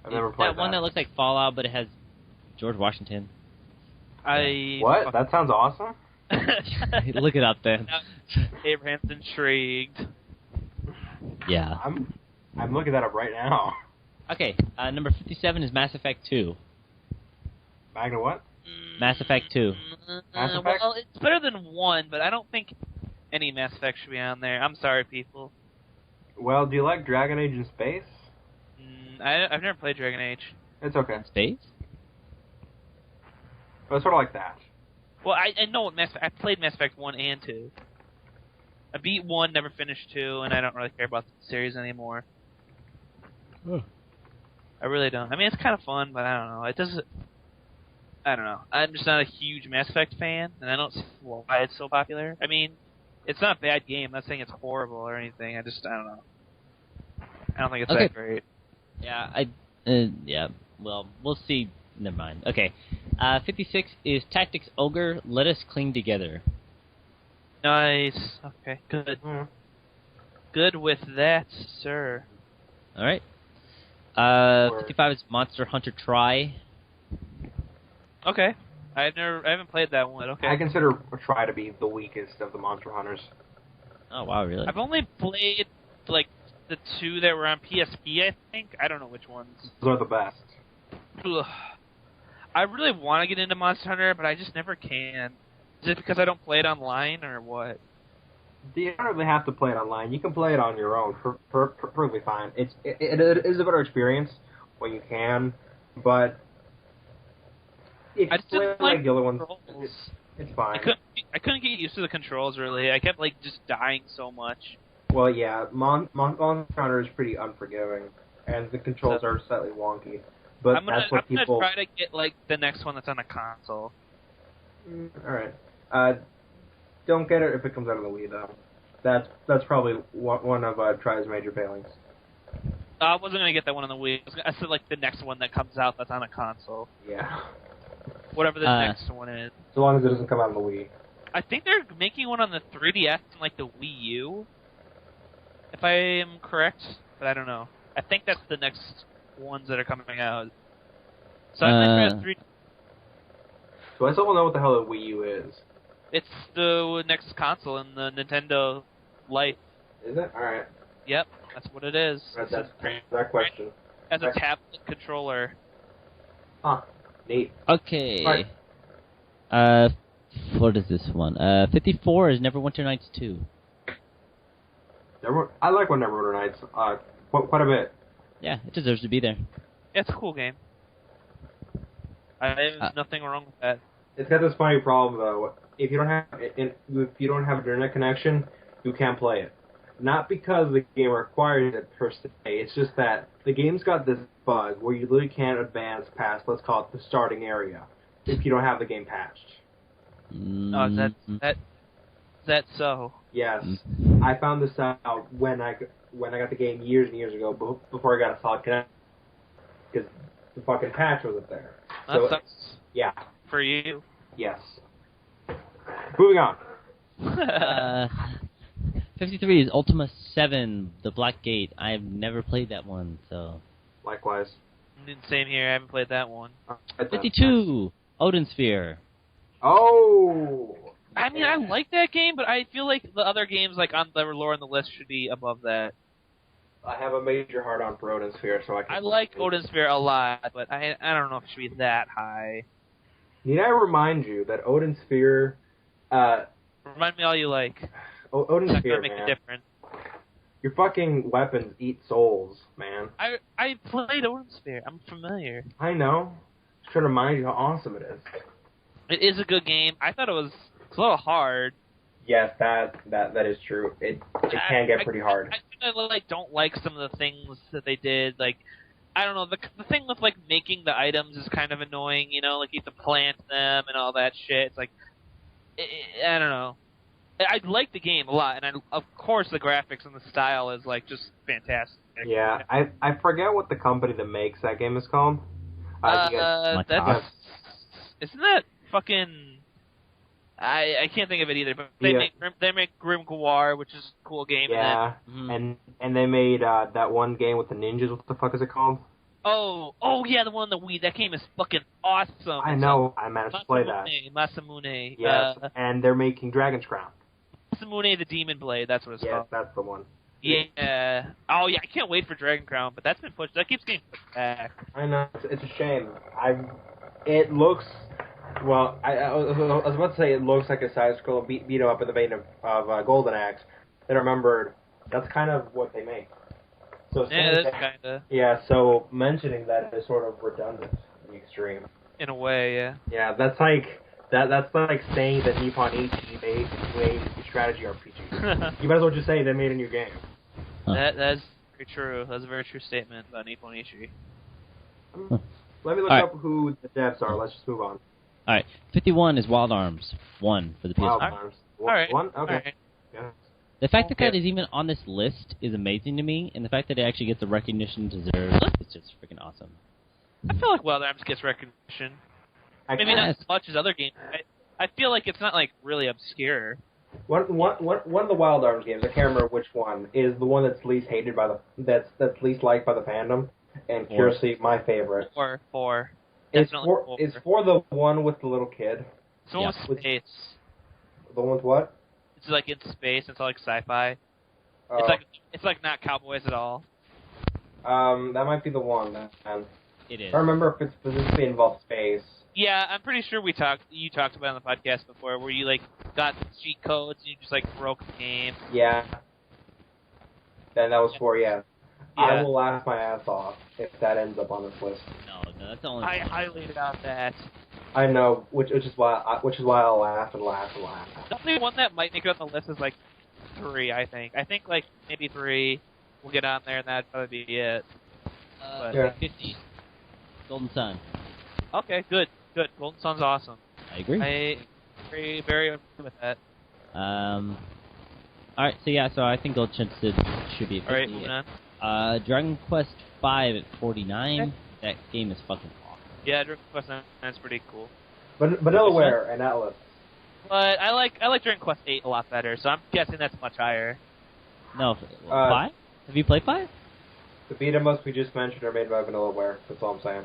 I've never played That one that looks like Fallout, but it has George Washington. What? That sounds awesome. Look it up then. Abraham's intrigued. Yeah. I'm looking that up right now. Okay, number 57 is Mass Effect 2. Magna what? Mass Effect 2. Mass Effect? Well, it's better than 1, but I don't think any Mass Effect should be on there. I'm sorry, people. Well, do you like Dragon Age in space? I've never played Dragon Age. It's okay. Space? But it's sort of like that. Well, I know what I played Mass Effect 1 and 2. I beat 1, never finished 2, and I don't really care about the series anymore. I really don't. I mean, it's kind of fun, but I don't know. It doesn't... I don't know. I'm just not a huge Mass Effect fan, and I don't see why it's so popular. I mean, it's not a bad game. I'm not saying it's horrible or anything. I don't know. I don't think it's that great. Yeah, yeah. Well, we'll see. Never mind. Okay. 56 is Tactics Ogre, Let Us Cling Together. Nice. Okay, good. Mm. Good with that, sir. All right. 55 is Monster Hunter Tri. Okay. I haven't played that one. Okay. I consider Try to be the weakest of the Monster Hunters. Oh, wow, really? I've only played, like, the 2 that were on PSP, I think. I don't know which ones. Those are the best. Ugh. I really want to get into Monster Hunter, but I just never can. Is it because I don't play it online, or what? You don't really have to play it online. You can play it on your own. Perfectly fine. It is a better experience when you can, but if I you just play didn't like the other ones, controls. it's fine. I couldn't get used to the controls, really. I kept, like, just dying so much. Well, yeah, Monster Hunter is pretty unforgiving, and the controls are slightly wonky. But I'm that's what people. gonna try to get, like, the next one that's on a console. All right. Don't get it if it comes out of the Wii, though. That's probably one of Try's major failings. I wasn't gonna get that one on the Wii. I said, like, the next one that comes out that's on a console. Yeah. Whatever the next one is. So long as it doesn't come out on the Wii. I think they're making one on the 3DS and, like, the Wii U. If I am correct, but I don't know. I think that's the next ones that are coming out. So I might try the 3. So I still don't know what the hell a Wii U is. It's the next console in the Nintendo Lite. Is it? Alright. Yep, that's what it is. That's that question. As a tablet controller. Huh. Neat. Okay. What is this one? 54 is Neverwinter Nights 2. I like when Neverwinter Nights. Quite a bit. Yeah, it deserves to be there. Yeah, it's a cool game. There's nothing wrong with that. It's got this funny problem though. If you don't have an internet connection, you can't play it. Not because the game requires it per se. It's just that the game's got this bug where you literally can't advance past, let's call it the starting area, if you don't have the game patched. Oh, that's so. Yes, I found this out when I got the game years and years ago before I got a solid connection because the fucking patch wasn't there. That So, sucks yeah. for you. Yes. Moving on. 53 is Ultima 7, The Black Gate. I've never played that one, so... Likewise. Same here, I haven't played that one. 52, Odin Sphere. Oh! I mean, I like that game, but I feel like the other games, like, on the lower on the list should be above that. I have a major heart on for Odin Sphere, so I can... I like Odin Sphere a lot, but I don't know if it should be that high. Need I remind you that Odin Sphere... Remind me all you like. Odin It's not Sphere, gonna make man. a difference. Your fucking weapons eat souls, man. I played Odin Sphere. I'm familiar. I know. Just trying to remind you how awesome it is. It is a good game. I thought it's a little hard, Yes, that is true. It can get pretty hard. I like don't like some of the things that they did. Like, I don't know, the thing with like making the items is kind of annoying. You know, like you have to plant them and all that shit. It's like, I don't know. I like the game a lot, and of course the graphics and the style is like just fantastic. Yeah, I forget what the company that makes that game is called. That's isn't that fucking? I can't think of it either, but they make Grimoire, which is a cool game. Yeah, and they made that one game with the ninjas. What the fuck is it called? Oh yeah, the one on the Wii. That game is fucking awesome. I know. I managed to play that. Masamune. Yes, and they're making Dragon's Crown. Masamune the Demon Blade. That's what it's called. Yes, that's the one. Yeah. Oh yeah, I can't wait for Dragon Crown, but that's been pushed. That keeps getting pushed back. I know. It's a shame. It looks. Well, I was about to say it looks like a side-scroller beat 'em up in the vein of Golden Axe. Then I remembered that's kind of what they make. So yeah, that's kind of. Yeah, so mentioning that is sort of redundant in the extreme. In a way, yeah. Yeah, that's like saying that Nippon Ichi made a strategy RPG. You might as well just say they made a new game. That's very true. That's a very true statement about Nippon Ichi. Let me look up who the devs are. Let's just move on. All right, 51 is Wild Arms 1 for the PS4. Wild Arms. All right. One? Okay. All right. Yeah. The fact that that is even on this list is amazing to me, and the fact that it actually gets the recognition it deserves is just freaking awesome. I feel like Wild Arms gets recognition. Maybe not as much as other games. I feel like it's not like really obscure. One of the Wild Arms games, I can't remember which one, is the one that's least hated by that's least liked by the fandom, and curiously my favorite. Four. It's for the one with the little kid. It's almost space. The one with what? It's like in space. It's all like sci-fi. It's like not cowboys at all. That might be the one. Then. It is. I don't remember if it specifically involves space. Yeah, I'm pretty sure you talked about it on the podcast before, where you like got cheat codes and you just like broke the game. Yeah. Then that was for yeah. I will laugh my ass off if that ends up on this list. No, that's the only. I highly doubt that. I know, which is why I'll laugh and laugh and laugh. The only one that might make it on the list is like 3. I think like maybe 3 will get on there, and that'd probably be it. 50. Golden Sun. Okay, good. Golden Sun's awesome. I agree. I agree very much with that. Alright, so I think Golden Sun should be at 50. Alright, moving on. Dragon Quest V at 49. Okay. That game is fucking awesome. Yeah, Dragon Quest 9 is pretty cool. But Vanillaware and Atlas. But I like Dragon Quest 8 a lot better, so I'm guessing that's much higher. No, 5? Have you played 5? The beat 'em ups we just mentioned are made by Vanillaware. That's all I'm saying.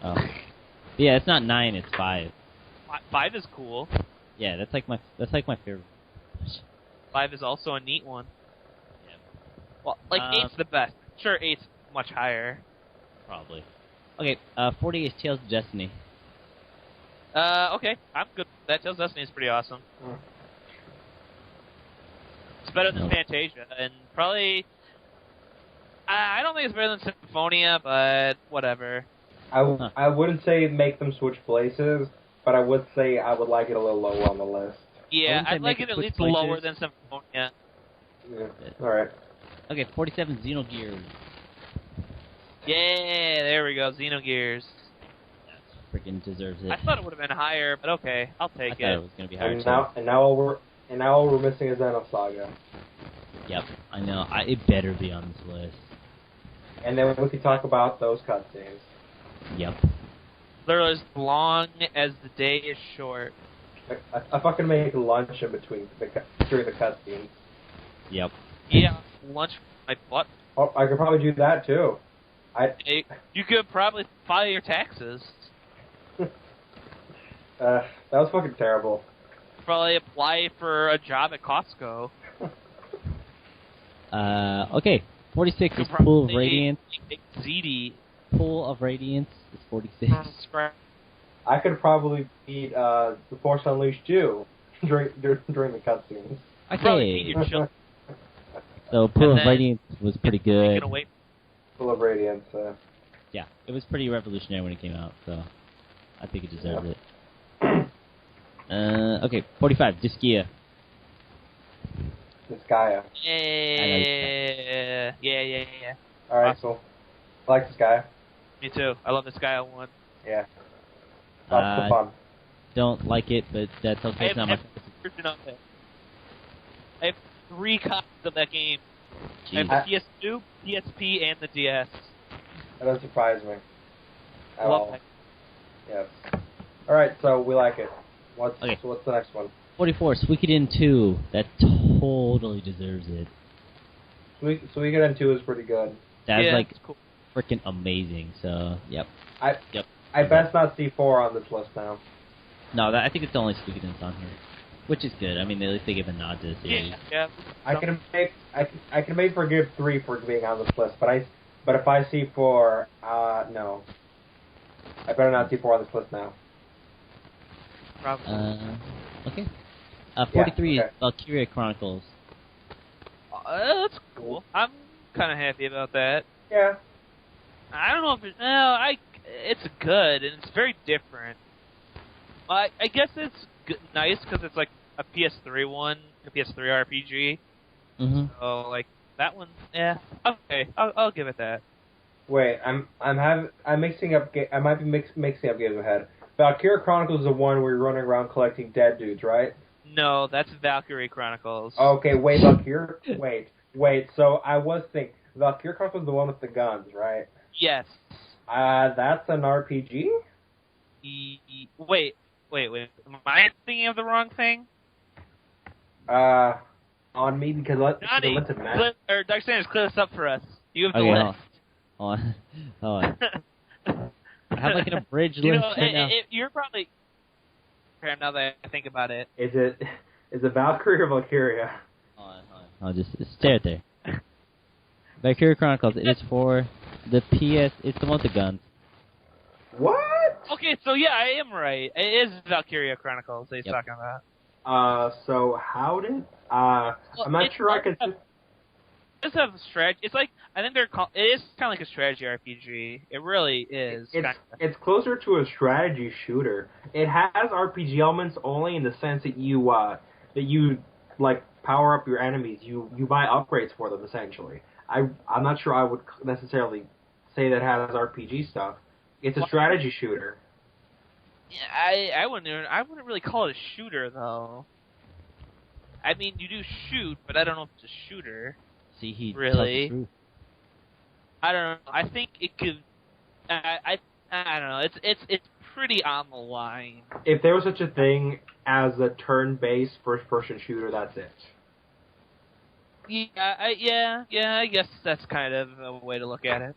Oh. Yeah, it's not 9, it's 5. 5 is cool. Yeah, that's like my favorite. 5 is also a neat one. Yeah. Well, like 8's the best. Sure, 8's much higher. Probably. Okay, 40 is Tales of Destiny. Okay, I'm good. That Tales of Destiny is pretty awesome. It's better than Fantasia, and probably. I don't think it's better than Symphonia, but whatever. I wouldn't say make them switch places, but I would say I would like it a little lower on the list. Yeah, I'd like it at least lower than Symphonia. Yeah. Alright. Okay, 47 Xenogears. Yeah, there we go, Xenogears. That freaking deserves it. I thought it would have been higher, but okay, I'll take it. I thought it was going to be higher and now all we're missing is Xenosaga. Yep, I know. It better be on this list. And then we can talk about those cutscenes. Yep. They're as long as the day is short. I fucking make lunch in between during the cutscenes. Yep. Yeah, lunch my butt. Oh, I could probably do that too. You could probably file your taxes. That was fucking terrible. Probably apply for a job at Costco. Okay. 46 is Pool of Radiance. ZD. Pool of Radiance is 46. I could probably beat The Force Unleashed 2 during the cutscenes. Okay. So Pool of Radiance was pretty good. Pool of Radiance. Yeah, it was pretty revolutionary when it came out, so I think it deserved it. Okay, 45, Disgaea. Disgaea. Yeah. Alright, cool. I like Disgaea. Me too. I love this guy on one. Yeah. Lots of fun. Don't like it, but that's okay. It's not my version of it. I have 3 copies of that game. Jeez. I have the PS2, PSP, and the DS. That doesn't surprise me. At Love all. that. Yes. Alright, so we like it. So what's the next one? 44, Suikoden 2. That totally deserves it. Suikoden 2 is pretty good. That's like it's cool. freaking amazing. So, yep. I best not see 4 on this list now. No, I think it's the only Suikoden's on here, which is good. I mean, at least they give a nod to the series. Yeah. I can maybe forgive 3 for being on this list, but if I see 4, no. I better not see 4 on this list now. Probably. Okay. 43 yeah, okay. is Valkyria Chronicles. That's cool. I'm kind of happy about that. Yeah. I don't know if it's good and it's very different. I guess it's nice because it's like a PS3 one, a PS3 RPG. Mm-hmm. So like that one, yeah. Okay, I'll give it that. Wait, I'm mixing up. I might be mixing up games in my head. Valkyria Chronicles is the one where you're running around collecting dead dudes, right? No, that's Valkyrie Chronicles. Okay, wait, Valkyria. wait. So I was thinking Valkyria Chronicles is the one with the guns, right? Yes. That's an RPG. Wait. Am I thinking of the wrong thing? On me because Johnny, or Dark Sanders, clear this up for us. You have the list. Hold on. I have like an abridged You list know, right now. you're probably. Now that I think about it. Is it Valkyrie or Valkyria? Hold on. I'll just stare at there. Valkyria Chronicles. It is for the PS. It's the one with the guns. What? Okay, so yeah, I am right. It is Valkyria Chronicles that he's talking about. So how did I'm not sure I can. It does have a strategy. It's like I think it is kind of like a strategy RPG. It really is. It's closer to a strategy shooter. It has RPG elements only in the sense that you like power up your enemies. You buy upgrades for them essentially. I'm not sure I would necessarily say that it has RPG stuff. It's a strategy shooter. Yeah, I wouldn't really call it a shooter though. I mean, you do shoot, but I don't know if it's a shooter. See, he really. I don't know. I think it could. I don't know. It's pretty on the line. If there was such a thing as a turn-based first-person shooter, that's it. Yeah. I guess that's kind of a way to look at it.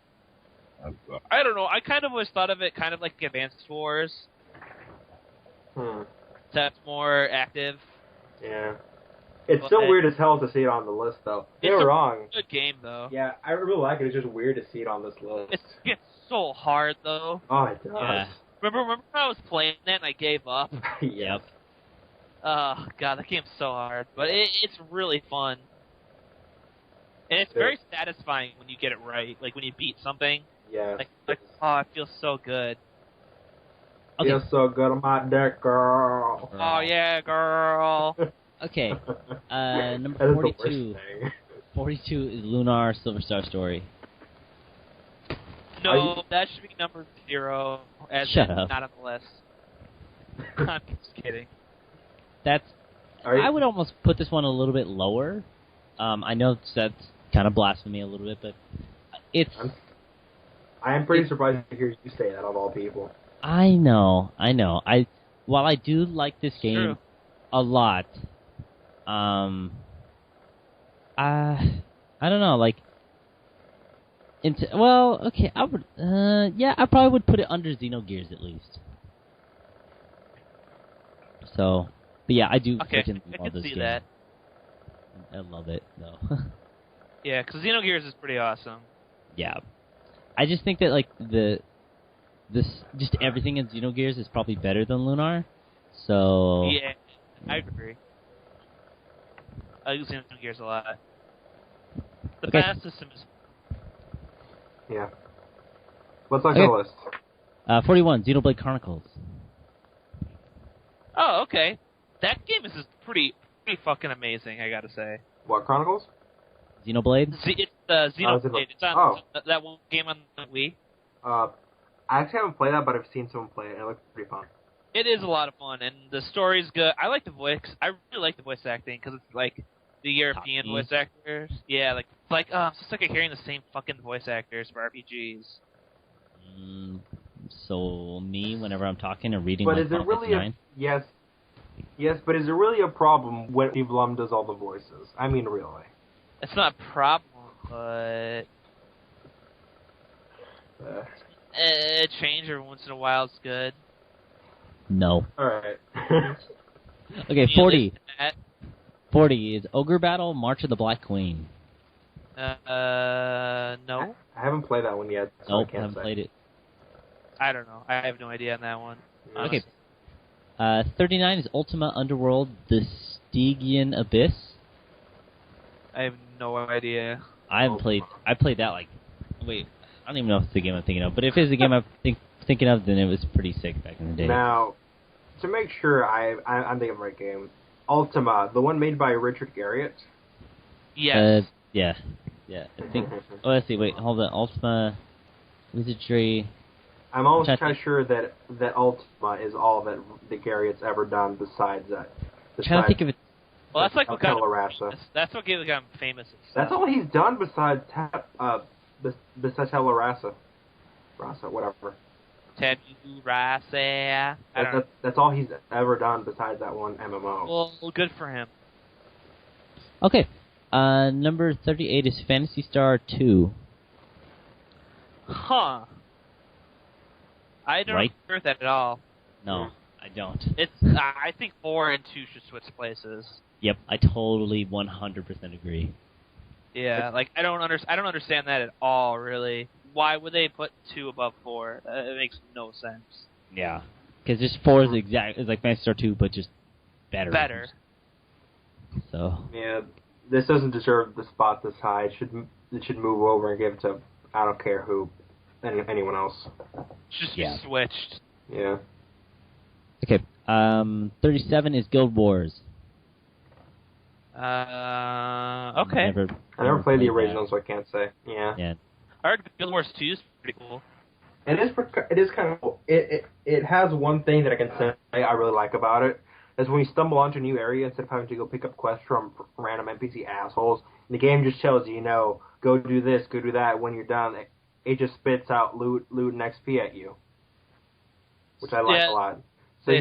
I don't know. I kind of always thought of it kind of like Advanced Wars. That's more active. Yeah. It's still weird as hell to see it on the list, though. You're wrong. It's a good game, though. Yeah, I really like it. It's just weird to see it on this list. It gets so hard, though. Oh, it does. Yeah. Remember when I was playing that and I gave up? Yep. Oh, God, that game's so hard. But it's really fun. And it's very satisfying when you get it right. Like, when you beat something. Yeah. Like, oh, it feels so good. Feels so good on my dick, girl. Oh, yeah, girl. Okay, number 42. 42 is Lunar Silver Star Story. No, that should be number 0, as Shut up. not on the list. I'm just kidding. I would almost put this one a little bit lower. I know that's kind of blasphemy a little bit, but it's... I am pretty surprised to hear you say that, of all people. I know. While I do like this game a lot, I don't know, like, I would, I probably would put it under Xenogears at least. So, but yeah, I do freaking love this game. That. I love it, though. Yeah, because Xenogears is pretty awesome. Yeah. I just think that, like, just everything in Xenogears is probably better than Lunar, so... Yeah, I agree. I use Xenogears a lot. The battle system is... Yeah. What's on your list? 41, Xenoblade Chronicles. Oh, okay. That game is pretty pretty fucking amazing, I gotta say. What, Chronicles? Xenoblade? It's Xenoblade. It's on that one game on the Wii. I actually haven't played that, but I've seen someone play it, and it looks pretty fun. It is a lot of fun, and the story's good. I like the voice. I really like the voice acting because it's like the European voice actors. Yeah, I'm so sick of hearing the same fucking voice actors for RPGs. So me, whenever I'm talking or reading, but like is it really yes, but is it really a problem when Steve Blum does all the voices? I mean, really. It's not a problem, but change every once in a while is good. No. All right. Okay, 40. 40 is Ogre Battle, March of the Black Queen. No. I haven't played that one yet, so Nope, I can't haven't say. played it. I don't know. I have no idea on that one. Okay. 39 is Ultima Underworld, The Stygian Abyss. I have no idea. I played that wait, I don't even know if it's the game I'm thinking of, but if it's the game I'm thinking of, then it was pretty sick back in the day. Now, to make sure I'm thinking of the right game, Ultima, the one made by Richard Garriott? Yes. Yeah. I think. Oh, let's see. Wait, hold on. Ultima Wizardry. I'm almost kind of sure that Ultima is all that the Garriott's ever done besides that. I'm trying to think of it. Well, that's like what got him famous. That's what got him famous. That's all he's done besides Tellerasa. Whatever. Tellerasa. That's all he's ever done besides that one MMO. Well, good for him. Okay. Number 38 is Phantasy Star 2. Huh. I don't agree with that at all. No, I don't. I think 4 and 2 should switch places. Yep, I totally 100% agree. Yeah, I don't understand that at all, really. Why would they put 2 above 4? It makes no sense. Yeah, because just 4 is it's like Phantasy Star 2, but just better. Better. So. Yeah, this doesn't deserve the spot this high. It should move over and give it to I don't care who, anyone else. Just be switched. Yeah. Okay. 37 is Guild Wars. Okay. I never played the original, so I can't say. Yeah. I heard Guild Wars 2 is pretty cool. It is kind of cool. It has one thing that I can say I really like about it. Is when you stumble onto a new area, instead of having to go pick up quests from random NPC assholes, the game just tells you, go do this, go do that. When you're done, it just spits out loot and XP at you, which I like a lot. So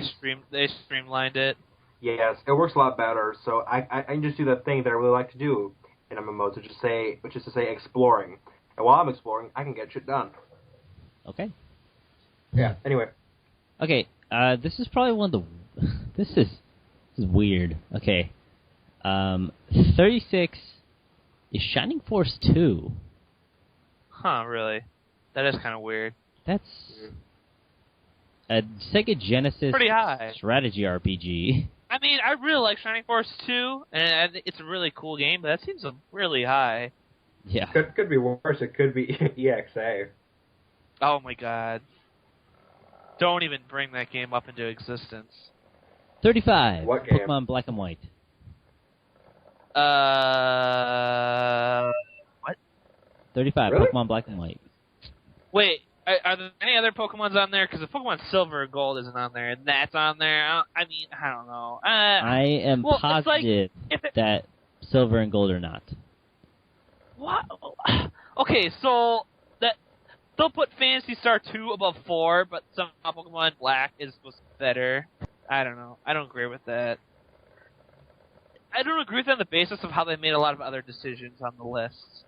they streamlined it. Yes, it works a lot better. So I can just do that thing that I really like to do in MMOs, which is to say exploring. And while I'm exploring, I can get shit done. Okay. Yeah. Anyway. Okay. This is probably one of the. This is weird. Okay. 36 is Shining Force 2. Huh, really? That is kind of weird. That's a Sega Genesis pretty high strategy RPG. I mean, I really like Shining Force 2, and it's a really cool game, but that seems really high. Yeah. Could be worse. It could be EXA. Oh my god. Don't even bring that game up into existence. 35. What game? Pokemon Black and White. What? 35. Really? Pokemon Black and White. Wait, are there any other Pokemons on there? Because the Pokemon Silver and Gold isn't on there, and that's on there. I don't know. I am positive that Silver and Gold are not. What? Okay, so they'll put Phantasy Star 2 above 4, but somehow Pokemon Black is supposed to be better. I don't know. I don't agree with that. I don't agree with that on the basis of how they made a lot of other decisions on the list.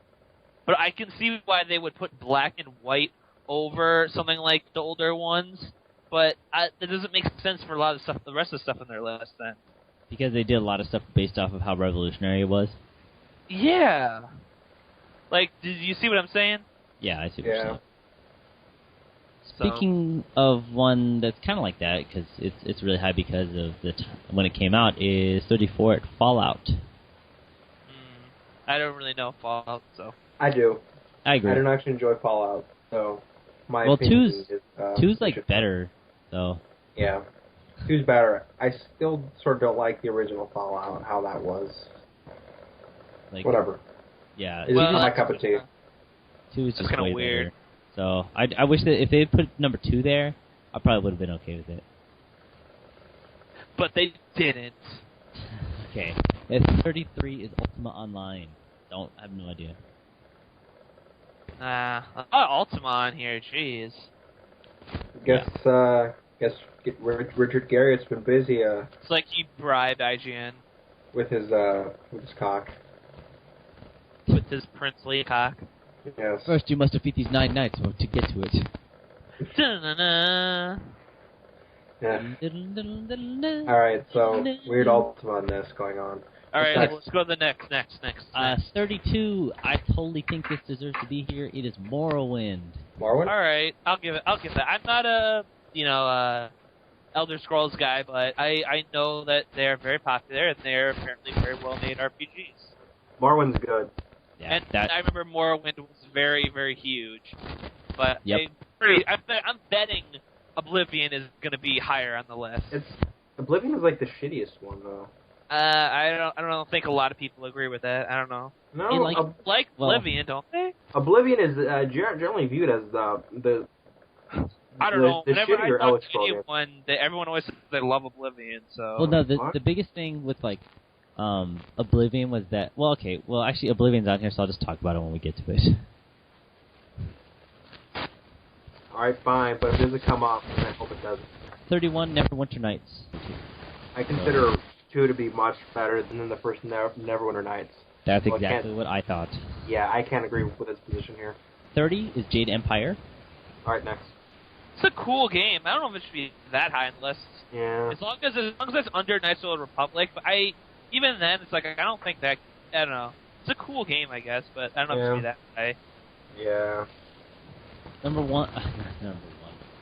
But I can see why they would put Black and White over something like the older ones. But it doesn't make sense for a lot of stuff, the rest of the stuff on their list then. Because they did a lot of stuff based off of how revolutionary it was? Yeah. Did you see what I'm saying? Yeah, I see what you're saying. So. Speaking of one that's kind of like that, because it's really high because of when it came out, is 34 at Fallout. I don't really know Fallout, so. I do. I agree. I don't actually enjoy Fallout, so my opinion is... two's like better, though. Yeah. Two's better. I still sort of don't like the original Fallout, how that was. Like, Whatever. Yeah. It's just my cup of tea. 2 is just kinda way weird. better. So I wish that if they had put number 2 there, I probably would have been okay with it. But they didn't. Okay. At 33 is Ultima Online. I have no idea. Ultima on here, jeez. Guess Richard Garriott's been busy It's like he bribed IGN with his cock. with his princely cock. Yes. First, you must defeat these 9 knights to get to it. Da-na-na. Yeah. All right. So weird Ultima-ness going on. All right, Next. let's go to the next. 32. I totally think this deserves to be here. It is Morrowind. Morrowind? All right, I'll give that. I'm not a Elder Scrolls guy, but I know that they're very popular and they're apparently very well made RPGs. Morrowind's good. Yeah, And I remember Morrowind was very, very huge. But Yep. I'm betting Oblivion is going to be higher on the list. Oblivion is like the shittiest one though. I don't think a lot of people agree with that. I don't know. No, It Like Oblivion, don't they? Oblivion is generally viewed as the I don't know. The Whenever shittier I Elder talk to Scrolls game. anyone, everyone always says they love Oblivion. So Well, no, What? the biggest thing with like Oblivion was that. Well, okay. Well, actually, Oblivion's on here, so I'll just talk about it when we get to it. All right, fine, but if it doesn't come up, then I hope it doesn't. 31 Neverwinter Nights. I consider 2 to be much better than the first Neverwinter Nights. That's Well, I exactly can't- what I thought. Yeah, I can't agree with his position here. 30 is Jade Empire. All right, next. it's a cool game. I don't know if it should be that high on the list. Yeah. As long as it's under Knights of the Old Republic, but even then it's like I don't think that I don't know. It's a cool game, I guess, but I don't know if it should be that high. Yeah. Number 1.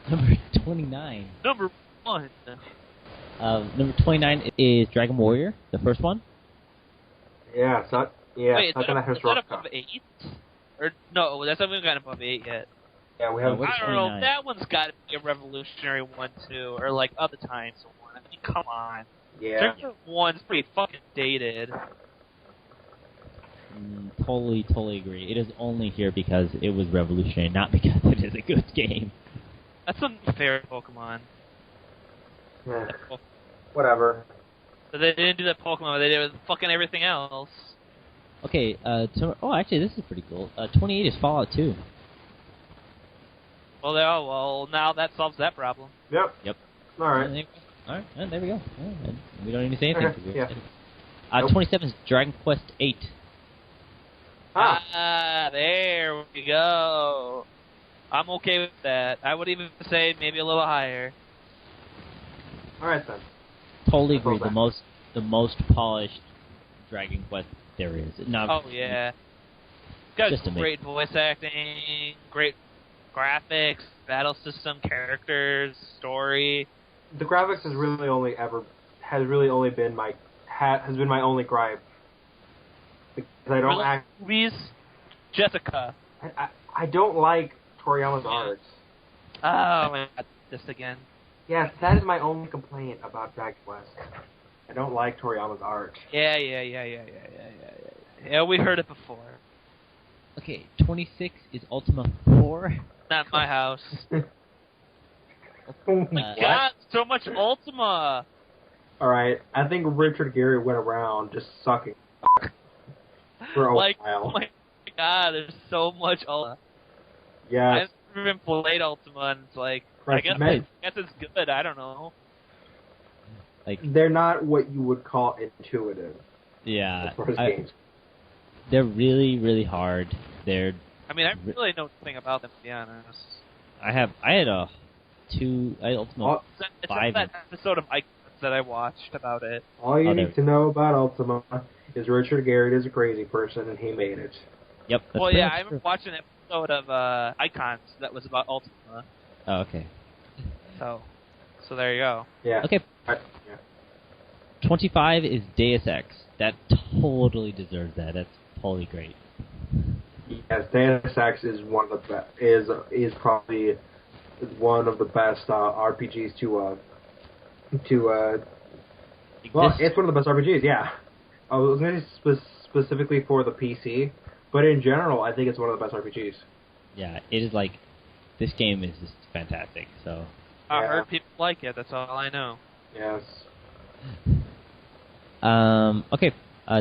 Number 29. Number 1. Number 29 is Dragon Warrior, the first one. Yeah. It's not. Yeah. Wait, it's not is gonna that have above 8? Or no, that's not even gotten above 8 yet. Yeah, we No, have. we're- I don't know. 29. That one's got to be a revolutionary one too, or like other times one. I mean, come on. Yeah. Dragon 1's pretty fucking dated. Totally agree. It is only here because it was revolutionary, not because it is a good game. That's unfair, Pokemon. Yeah. Whatever. So they didn't do that Pokemon, they did it with fucking everything else. Okay, actually, this is pretty cool. 28 is Fallout 2. Well, now that solves that problem. Yep. Yep. All right. Alright, there we go. Yeah, we don't even say anything. Okay, 'cause we're yeah. excited. Nope. 27 is Dragon Quest 8. There we go. I'm okay with that. I would even say maybe a little higher. All right then. Totally That's all agree. that. The most polished Dragon Quest there is. Oh yeah. Got Just amazing. great voice acting, great graphics, battle system, characters, story. The graphics has really only been my only gripe. Because I don't Really? Movies, Jessica. I don't like Toriyama's art. Oh my god, this again. Yes, that is my only complaint about Dragon Quest. I don't like Toriyama's art. Yeah. Yeah, we heard it before. Okay, 26 is Ultima 4. Not my house. Oh my God, so much Ultima. Alright, I think Richard Gere went around just sucking for a Like, while. oh my god, there's so much Ultima. Yes. I've never even played Ultima, and it's like, I Right, guess man. it's good. I don't know. Like, They're not what you would call intuitive yeah, as far as games. they're really, really hard. They're I mean, I really know nothing about them, to be honest. I had Ultima. It's Five. that episode of Icons that I watched about it. All you Oh, need to know about Ultima is Richard Garrett is a crazy person and he made it. Yep. That's Well, pretty yeah, much I remember true. watching an episode of Icons that was about Ultima. Oh, okay. So there you go. Yeah. Okay. Right. Yeah. 25 is Deus Ex. That totally deserves that. That's totally great. Yes, Deus Ex is one of the is probably one of the best RPGs Well, it's one of the best RPGs. Yeah, I was going to say specifically for the PC, but in general, I think it's one of the best RPGs. Yeah, it is like this game is just fantastic. So I heard people like it. That's all I know. Yes. Okay.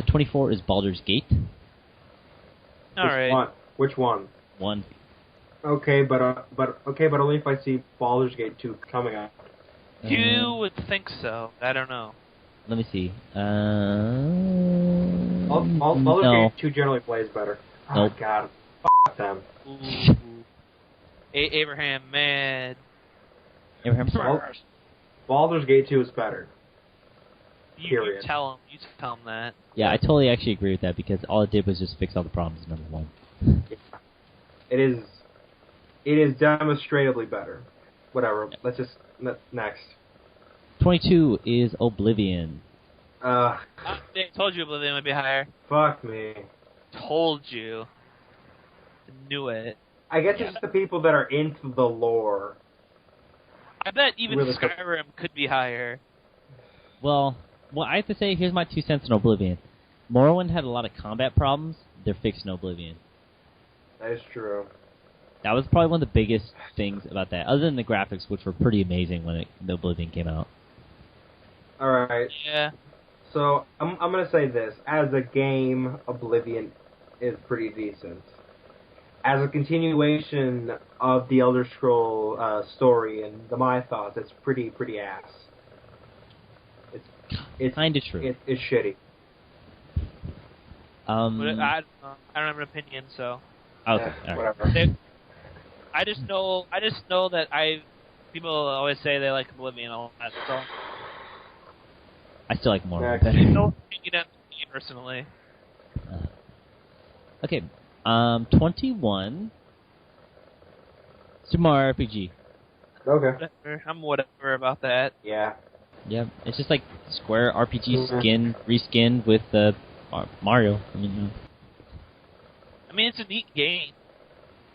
24 is Baldur's Gate. All right. Which one? One. Okay, but only if I see Baldur's Gate 2 coming out. You would think so. I don't know. Let me see. Baldur's No. Gate 2 generally plays better. Nope. Oh, God. F*** them. Ooh. Abraham mad. Abraham, sorry. Baldur's Gate 2 is better. You tell him. You tell him that. Yeah, I totally actually agree with that because all it did was just fix all the problems in number 1. It is demonstratively better. Whatever. Let's just next. 22 is Oblivion. I told you Oblivion would be higher. Fuck me. Told you. Knew it. I guess it's just the people that are into the lore. I bet even Really Skyrim could be higher. Well, I have to say, here's my 2 cents on Oblivion. Morrowind had a lot of combat problems. They're fixed in Oblivion. That is true. That was probably one of the biggest things about that, other than the graphics, which were pretty amazing when the Oblivion came out. All right. Yeah. So I'm gonna say this: as a game, Oblivion is pretty decent. As a continuation of the Elder Scroll story and the mythos, it's pretty ass. It's kind of true. It's shitty. But I don't have an opinion, so. Okay, Yeah, all right. whatever. I just know that people always say they like Oblivion a lot, so. I still like Morrowind Next. better. No opinion on me personally. Okay, 21. Super Mario RPG. Okay. Whatever. I'm whatever about that. Yeah. Yeah, it's just like Square RPG skin, reskinned with Mario. I mean, it's a neat game.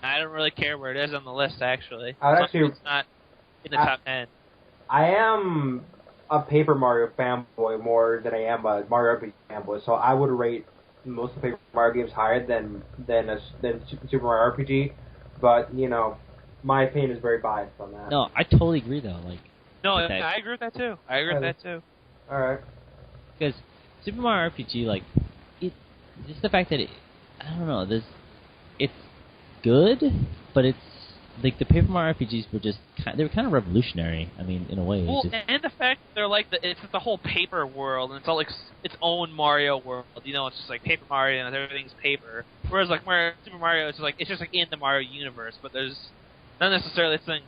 I don't really care where it is on the list, actually. It's not in the top 10. I am a Paper Mario fanboy more than I am a Mario RPG fanboy, so I would rate most of the Paper Mario games higher than Super Mario RPG. But my opinion is very biased on that. no, I totally agree though. Like, No, okay. I agree with that too. All right. because Super Mario RPG, like, just the fact that I don't know, it's good, but it's like the Paper Mario RPGs were just they were kind of revolutionary. I mean, in a way. Well, and the fact that they're like it's the whole paper world, and it's all like its own Mario world. It's just like Paper Mario, and everything's paper. Whereas like Super Mario, it's just like in the Mario universe, but there's not necessarily something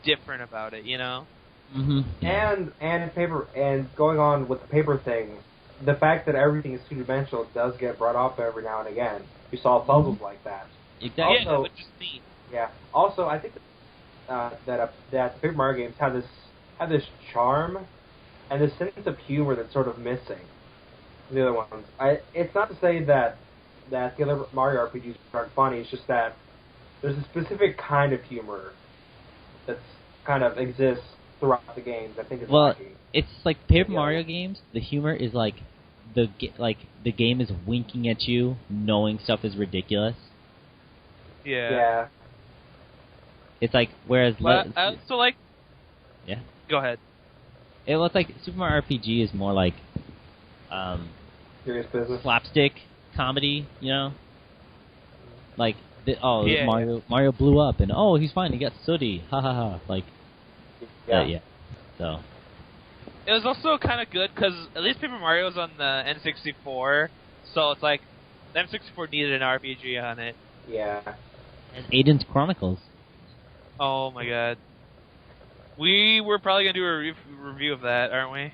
different about it. Mm-hmm. Yeah. And going on with the paper thing, the fact that everything is two-dimensional does get brought up every now and again. You saw puzzles like that. Exactly. Yeah, which is neat. Yeah. Also, I think that Paper Mario games have this charm and this sense of humor that's sort of missing from the other ones. It's not to say that the other Mario RPGs aren't funny. It's just that there's a specific kind of humor that's kind of exists throughout the games. I think it's lacking. It's like Paper Mario games. The humor is like the game is winking at you, knowing stuff is ridiculous. Yeah. It's like whereas I also like. Yeah. Go ahead. It's like Super Mario RPG is more like Serious business. slapstick comedy, Like Yeah. Mario blew up and he's fine, he got sooty, ha ha ha. Like yeah. So It was also kind of good because at least Paper Mario was on the N64, so it's like the N64 needed an RPG on it. Yeah. and Aiden's Chronicles. Oh my god. We were probably going to do a review of that, aren't we?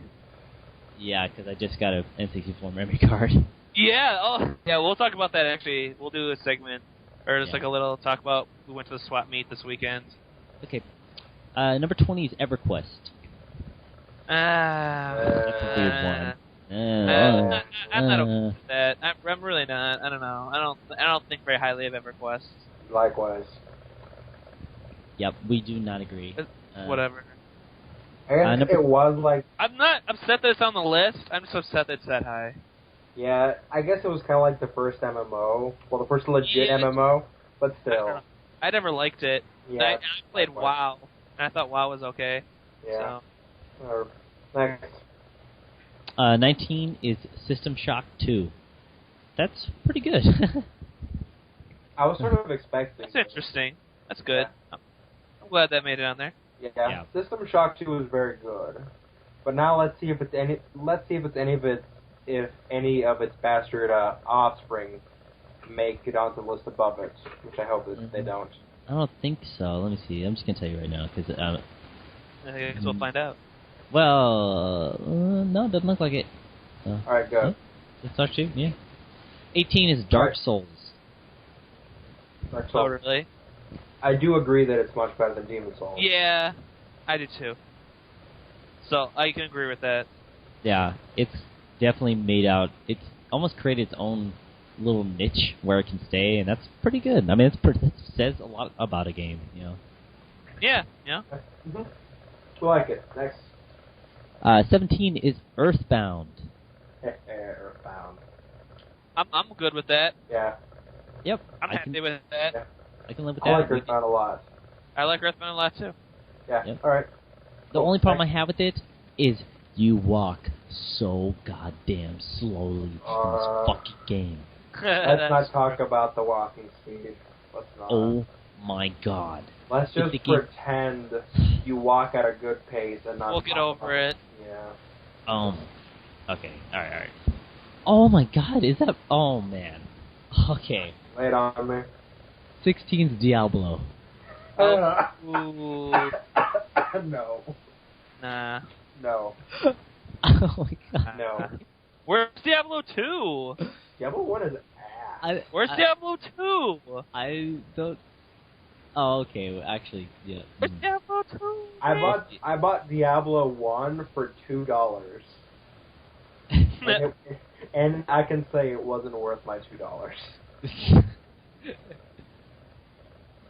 Yeah, because I just got a N64 memory card. Yeah, we'll talk about that actually. We'll do a segment, or just like a little talk about, we went to the swap meet this weekend. Okay. Number 20 is EverQuest. That's a weird one. I'm not okay with that. I'm really not. I don't know. I don't think very highly of EverQuest. Likewise. Yep, we do not agree. Whatever. I guess it was like... I'm not upset that it's on the list. I'm just upset that it's that high. Yeah, I guess it was kind of like the first MMO. Well, the first legit MMO, but still. I never liked it. Yeah, I played WoW, and I thought WoW was okay. Yeah. So. Next. 19 is System Shock 2. That's pretty good. I was sort of expecting... That's interesting. That's good. Yeah. I'm glad that made it on there. Yeah. System Shock 2 was very good. But now let's see if it's any of its bastard offspring make it onto the list above it, which I hope that they don't. I don't think so. Let me see. I'm just gonna tell you right now because I guess we'll find out. Well, no, it doesn't look like it. All right, go. It's Dark Souls, yeah. 18 is Dark Souls. Dark Souls. Oh, really? I do agree that it's much better than Demon Souls. Yeah, I do too. So I can agree with that. Yeah, it's definitely made out. It's almost created its own little niche where it can stay, and that's pretty good. I mean, it says a lot about a game, you know. Yeah. Mm-hmm. I like it. Next. 17 is Earthbound. Earthbound. I'm good with that. Yeah. Yep. I'm happy with that. Yeah. I can live with that. I like Earthbound a lot. I like Earthbound a lot too. Yeah. Yep. All right. The only problem I have with it is you walk so goddamn slowly in this fucking game. Let's not talk about the walking speed. Let's not. Oh my god. Let's just pretend you walk at a good pace and not. We'll get over it. Yeah. Okay. All right. Oh my god, is that? Oh man. Okay. Lay it on me. 16's Diablo. Ooh. No. Nah. No. Oh my god. No. Where's Diablo 2? Diablo 1 is ass. Where's Diablo 2? I don't. Oh, okay. Well, actually, yeah. Where's Diablo 2? I bought Diablo 1 for $2. And I can say it wasn't worth my $2.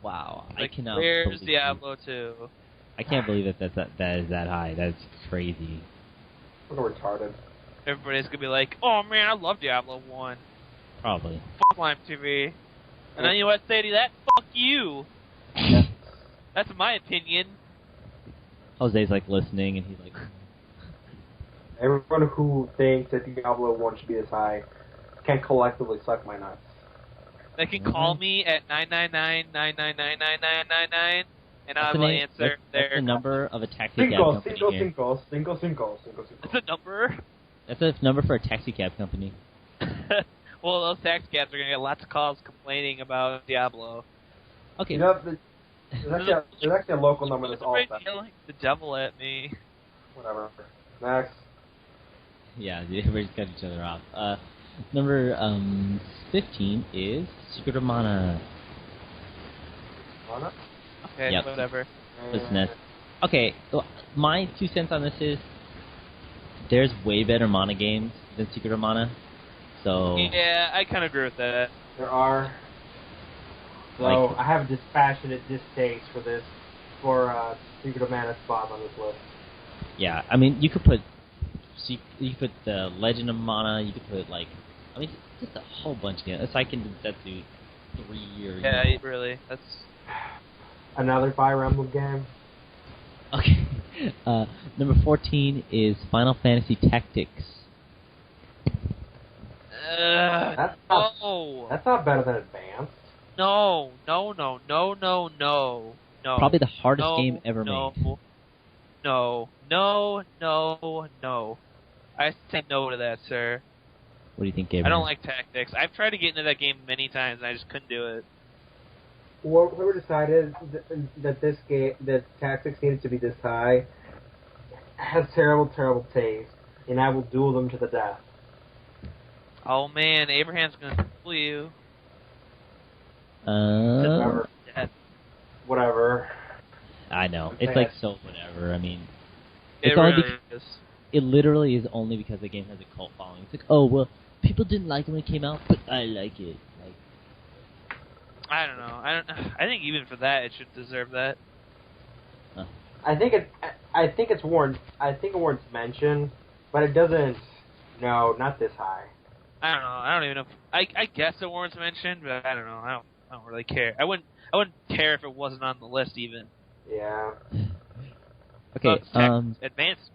Wow, like, I cannot. Where's Diablo 2? I can't believe that is that high. That's crazy. We're retarded. Everybody's gonna be like, "Oh man, I love Diablo 1." Probably. Fuck Slime TV. And then you know what say to that? Fuck you. That's my opinion. Jose's like listening, and he's like. Everyone who thinks that Diablo 1 should be this high can collectively suck my nuts. They can call me at 999-999-9999, and I will answer That's the number of a taxi cab company here. That's a number? That's a number for a taxi cab company. Well, those taxi cabs are going to get lots of calls complaining about Diablo. Okay. You know, there's actually a local number that's all that. Yelling the devil at me. Whatever. Next. Yeah, everybody's got each other off. Number 15 is Secret of Mana. Mana? Okay, yep. Whatever. The SNES. Okay, so my 2 cents on this is there's way better Mana games than Secret of Mana. So yeah, I kind of agree with that. There are. So I have a dispassionate distaste for Secret of Mana's spot on this list. Yeah, I mean you could put the Legend of Mana. You could put just a whole bunch of games. It's like in Densetsu 3 or yeah, really. That's another Fire Emblem game. Okay. Number 14 is Final Fantasy Tactics. That's not better than Advanced. No. Probably the hardest game ever made. No. I say no to that, sir. What do you think, Gabriel? I don't like Tactics. I've tried to get into that game many times, and I just couldn't do it. Well, whoever decided that Tactics needed to be this high, has terrible taste, and I will duel them to the death. Oh man, Abraham's gonna fool you. Whatever. I know. It's like so whatever. I mean, It really is. It literally is only because the game has a cult following. It's like, oh well, people didn't like it when it came out, but I like it. Like, I don't know. I think even for that, it should deserve that. I think I think it warrants mention, but it doesn't. No, not this high. I don't know. I don't even know. I guess it warrants mention, but I don't know. I don't really care. I wouldn't care if it wasn't on the list even. Yeah. Okay. Advanced.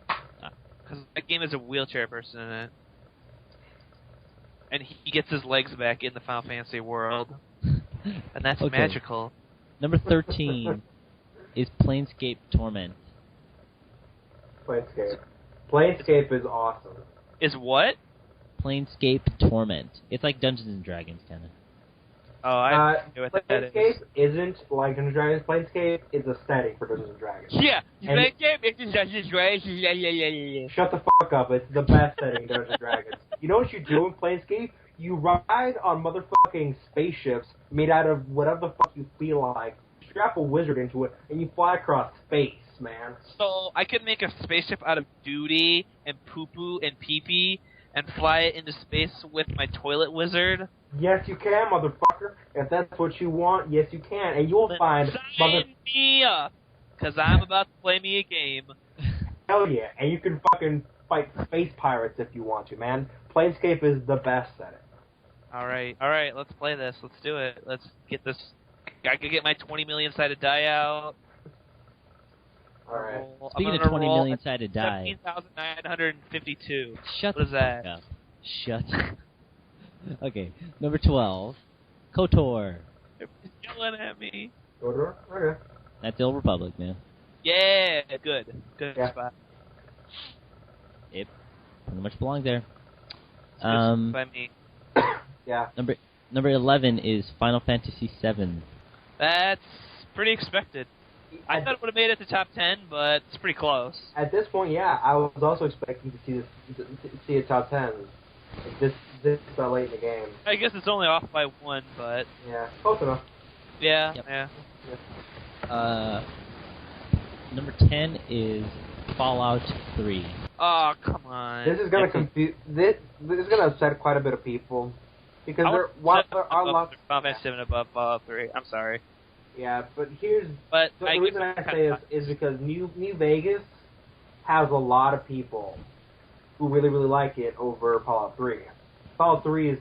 Because that game has a wheelchair person in it, and he gets his legs back in the Final Fantasy world, and that's Okay. magical. Number 13 is Planescape Torment. Planescape. Planescape is awesome. Is what? Planescape Torment. It's like Dungeons and Dragons, kind of. Oh, I know what that is. Planescape isn't like Dungeons and Dragons. Planescape is a setting for Dungeons and Dragons. Yeah, And- Planescape is Dungeons and Dragons. Shut the fuck up. It's the best setting in Dungeons and Dragons. You know what you do in Planescape? You ride on motherfucking spaceships made out of whatever the fuck you feel like. Strap a wizard into it, and you fly across space, man. So I could make a spaceship out of duty and poo-poo and pee-pee and fly it into space with my toilet wizard. Yes, you can, motherfucker. If that's what you want, yes, you can. And you'll find Sign me up, because I'm about to play me a game. Hell yeah. And you can fucking fight space pirates if you want to, man. Planescape is the best setting. Alright, let's play this. Let's do it. Let's get this. I could get my 20 million sided die out. Alright. Speaking of 20 million sided die. 17,952. Shut What is the that? fuck up. Shut. Okay. Number 12, KOTOR. They're yelling at me. Okay. That's Old Republic, man. Yeah, good Yeah. spot. It pretty much belongs there. Good by me. Yeah. Number 11 is Final Fantasy VII. That's pretty expected. I thought it would have made it to top 10, but it's pretty close. At this point, yeah, I was also expecting to see a top 10. This late in the game. I guess it's only off by one, but Yeah, close enough. yeah, Yep. yeah. Number 10 is Fallout 3. Oh, come on. This is gonna confuse. This is gonna upset quite a bit of people because while there are lots. Final Fantasy 7 above Fallout 3. I'm sorry, Yeah, but here's but the reason I say is because New Vegas has a lot of people who really like it over Fallout 3. Fallout 3 is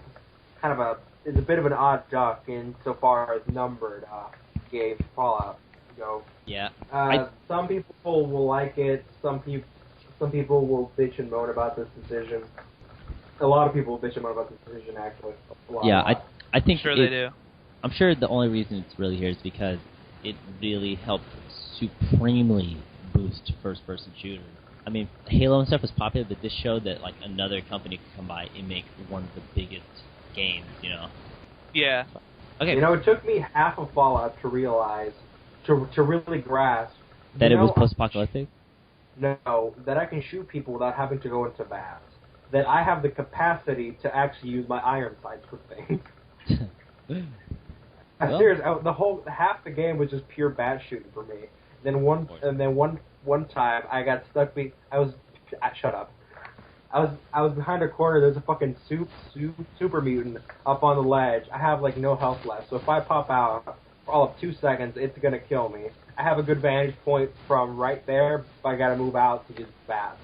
kind of a bit of an odd duck insofar as numbered game Fallout go. Yeah. Some people will like it. Some people will bitch and moan about this decision. A lot of people will bitch and moan about this decision, actually. Yeah, I think they do. I'm sure the only reason it's really here is because it really helped supremely boost first-person shooters. I mean, Halo and stuff was popular, but this showed that like another company could come by and make one of the biggest games, you know. Yeah. Okay. You know, it took me half of Fallout to realize, to really grasp that it was post-apocalyptic? No, that I can shoot people without having to go into baths. That I have the capacity to actually use my iron sights for things. I'm serious. Half the game was just pure bat shooting for me. Then one time I got stuck. Shut up. I was behind a corner. There's a fucking super mutant up on the ledge. I have like no health left, so if I pop out for all of 2 seconds, it's gonna kill me. I have a good vantage point from right there, but I gotta move out to just bats.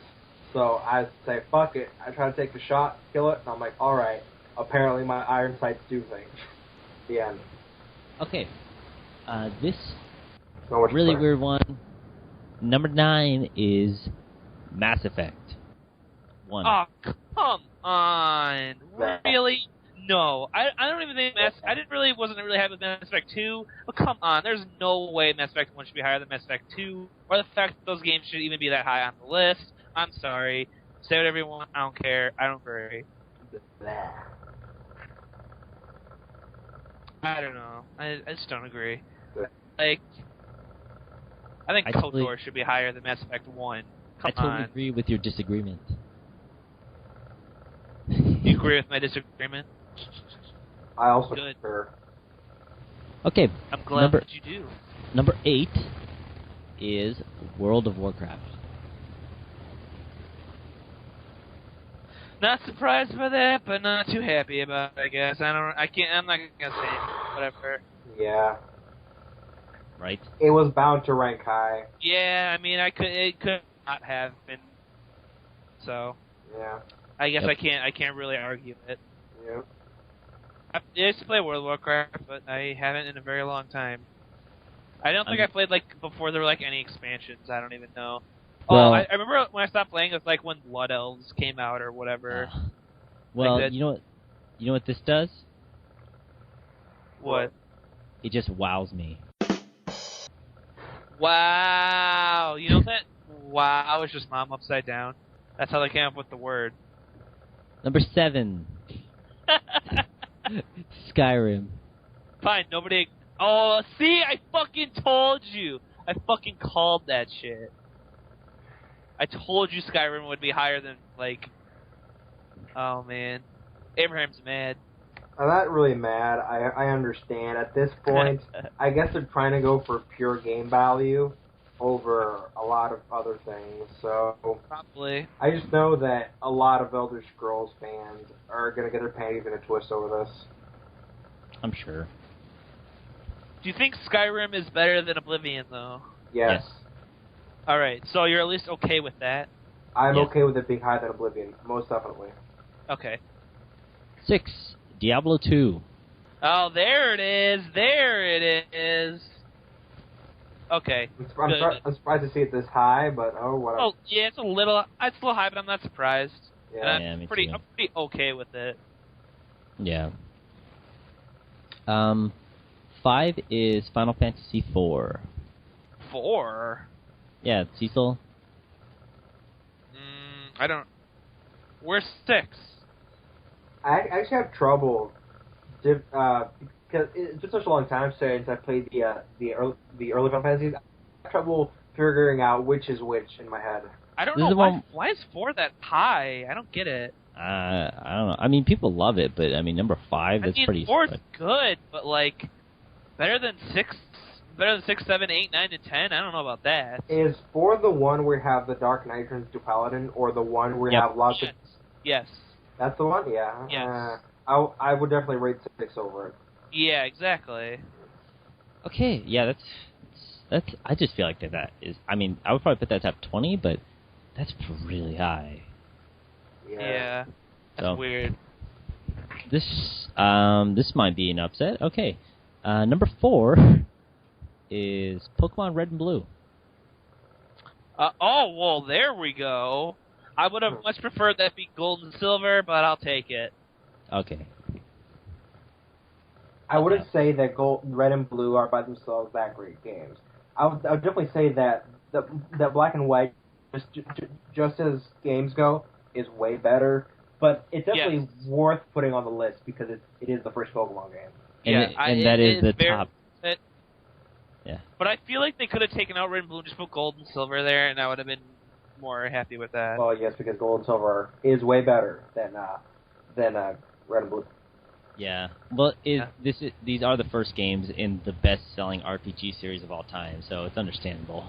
So I say, fuck it. I try to take the shot, kill it, and I'm like, alright. Apparently my iron sights do things. The end. Okay. This So much really fun. weird one. Number 9 is Mass Effect 1. Oh, come on. Really? No. I don't even think wasn't really happy with Mass Effect 2, but come on. There's no way Mass Effect 1 should be higher than Mass Effect 2, or the fact that those games should even be that high on the list. I'm sorry. Say whatever you want. I don't care. I don't agree. I don't know. I just don't agree. Like, I think KOTOR should be higher than Mass Effect 1. Come I totally on. agree with your disagreement. You agree with my disagreement? I also Good. prefer. Okay. I'm glad that you do. Number 8 is World of Warcraft. Not surprised by that, but not too happy about it, I guess. I'm not gonna say it. Whatever. Yeah. right? It was bound to rank high. Yeah, I mean, it could not have been. So Yeah. I guess Yep. I can't really argue it. Yeah. I used to play World of Warcraft, but I haven't in a very long time. I don't think I played before there were any expansions. I don't even know. Well, I remember when I stopped playing. It was when Blood Elves came out or whatever. well, that. you know what this does? What? It just wows me. Wow. You know that? Wow is just mom upside down. That's how they came up with the word. Number 7. Skyrim. Fine, nobody. Oh, see, I fucking told you. I fucking called that shit. I told you Skyrim would be higher than Oh man, Abraham's mad. I'm not really mad. I understand. At this point, I guess they're trying to go for pure game value over a lot of other things. So Probably. I just know that a lot of Elder Scrolls fans are going to get their panties in a twist over this. I'm sure. Do you think Skyrim is better than Oblivion, though? Yes. Alright, so you're at least okay with that? I'm Yes. okay with it being higher than Oblivion, most definitely. Okay. 6. Diablo 2. Oh, there it is! There it is! Okay. I'm surprised to see it this high, but whatever. Oh, yeah, it's a little high, but I'm not surprised. Yeah. And Yeah, me I'm pretty too. okay with it. Yeah. 5 is Final Fantasy 4. 4? Yeah, Cecil. I don't... Where's 6? I actually have trouble, because it's been such a long time since I played the early Final Fantasies. I have trouble figuring out which is which in my head. I don't This know is why. one- Why is 4 that high? I don't get it. I don't know. I mean, people love it, but I mean, number 5 is pretty. 4's good, but better than 6. Better than 6, 7, 8, 9, and 10. I don't know about that. Is 4 the one where you have the Dark Knight turns to Paladin, or the one where you Yep. have lots of... Yes. That's the one? Yeah. Yes. I would definitely rate 6 over it. Yeah, exactly. Okay, yeah, that's. I just feel like that is. I mean, I would probably put that top 20, but that's really high. Yeah. That's So- weird. This might be an upset. Okay, number 4 is Pokemon Red and Blue. Oh, well, there we go. I would have much preferred that be gold and silver, but I'll take it. Okay. I wouldn't say that Red and Blue are by themselves that great games. I would definitely say that that Black and White, just as games go, is way better. But it's definitely worth putting on the list because it is the first Pokemon game. And that is the top. Yeah. But I feel like they could have taken out Red and Blue and just put gold and silver there, and I would have been more happy with that. Well, yes, because Gold and Silver is way better than Red and Blue. Yeah. Well, these are the first games in the best-selling RPG series of all time, so it's understandable.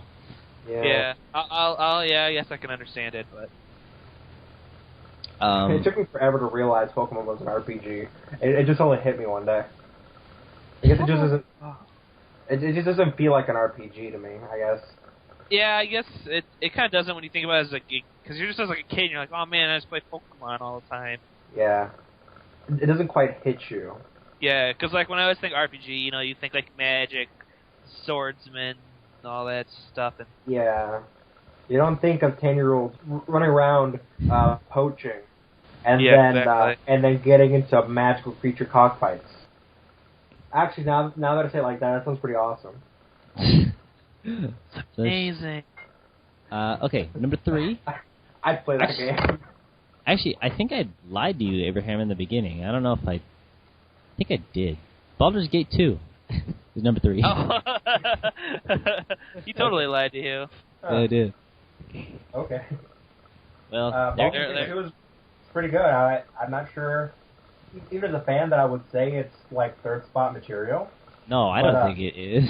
Yeah. I'll yeah, I guess I can understand it, but It took me forever to realize Pokemon was an RPG. It just only hit me one day. I guess it just doesn't. It just doesn't feel like an RPG to me, I guess. yeah, I guess it kind of doesn't when you think about it as because you're just as a kid, and you're like, oh man, I just play Pokemon all the time. Yeah. It doesn't quite hit you. Yeah, because when I always think RPG, you think magic, swordsman, and all that stuff. And Yeah. You don't think of 10-year-olds running around poaching, and then getting into magical creature cockfights. Actually, now that I say it like that sounds pretty awesome. amazing. Okay, number 3. I'd play that game. Actually, I think I lied to you, Abraham, in the beginning. I don't know if I think I did. Baldur's Gate 2 is number 3. Oh. He totally lied to you. Yeah, I did. Okay. Well, Baldur's Gate 2 is pretty good. I'm not sure, even as a fan, that I would say it's third spot material. no, I don't think it is.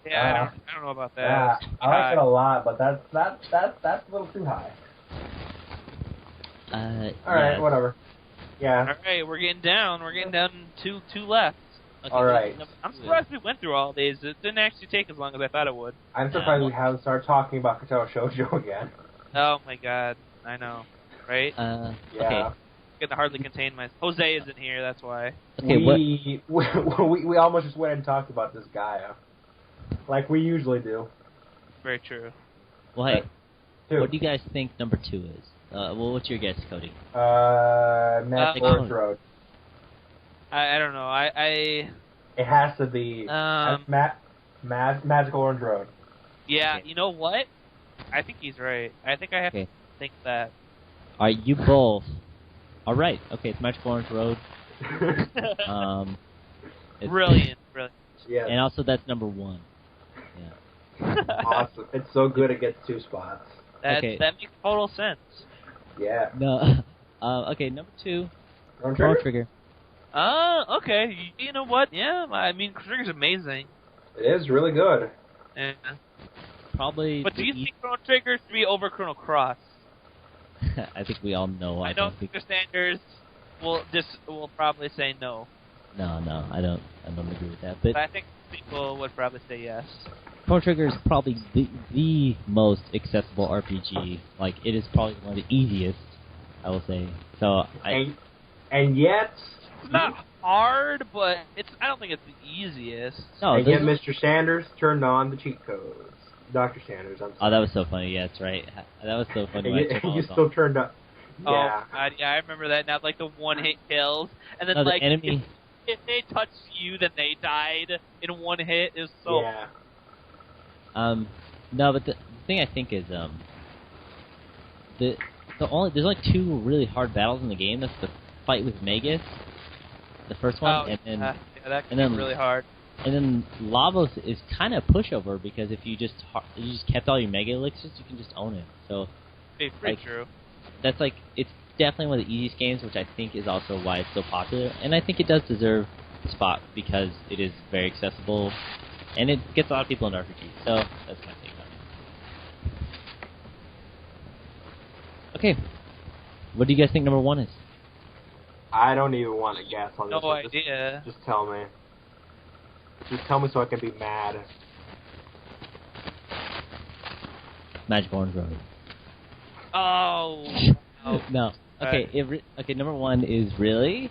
Yeah, I don't know about that. Yeah, I like it a lot, but that's a little too high. All right, whatever. Yeah. All right, we're getting down. We're getting down two left. Okay, All right. I'm surprised we went through all these. It didn't actually take as long as I thought it would. I'm surprised we haven't started talking about Kotoa Shoujo again. Oh my god, I know, right? Yeah. Okay. I can hardly contain myself. Jose isn't here, that's why. Okay, we almost just went and talked about this guy, like we usually do. Very true. Well, hey, Two. what do you guys think number 2 is? Well, what's your guess, Cody? Next Orange Road. I don't know. It has to be Magical Orange Road. Yeah, Okay. you know what? I think he's right. I think I have Okay. to think that. Are you both? All right. Okay, it's Magical Orange Road. It's, Brilliant. Yeah. And also, that's number 1. Yeah. Awesome. It's so good it gets 2 spots. Okay. That makes total sense. Yeah. No. Okay, number 2. Chrono Trigger. Okay. You know what? Yeah, I mean, Trigger's amazing. It is really good. Yeah. Probably. But do you think Chrono Trigger should be over Chrono Cross? I think we all know. I know don't think. Mr. Sanders will probably say no. No, I don't agree with that. But But I think people would probably say yes. Chrono Trigger is probably the most accessible RPG. Like, it is probably one of the easiest, I will say. So and yet, It's not hard, but I don't think it's the easiest. no. and yet Mr. Sanders turned on the cheat codes. Dr. Sanders, I'm sorry. Oh, that was so funny. Yeah, that's right. That was so funny. And when I you, turned all you those still on. turned up. Oh, Yeah. God, yeah, I remember that now. Like the one-hit kills, and then No, the like enemy. if they touched you, then they died in one hit. It was so. Yeah. No, but the thing I think is there's only 2 really hard battles in the game. That's the fight with Magus, the first one, and then yeah, that can and then- be really hard. and then Lavos is kind of pushover because if you just kept all your Mega Elixirs, you can just own it. So Pretty like- true. that's like, it's definitely one of the easiest games, which I think is also why it's so popular. And I think it does deserve a spot because it is very accessible, and it gets a lot of people into RPG. So that's my take on it. Okay, what do you guys think number 1 is? I don't even want to guess on this. No one. idea. Just tell me. Just tell me so I can be mad. Magic Orange Road. Oh. Oh. No. Okay. Okay. Number 1 is really.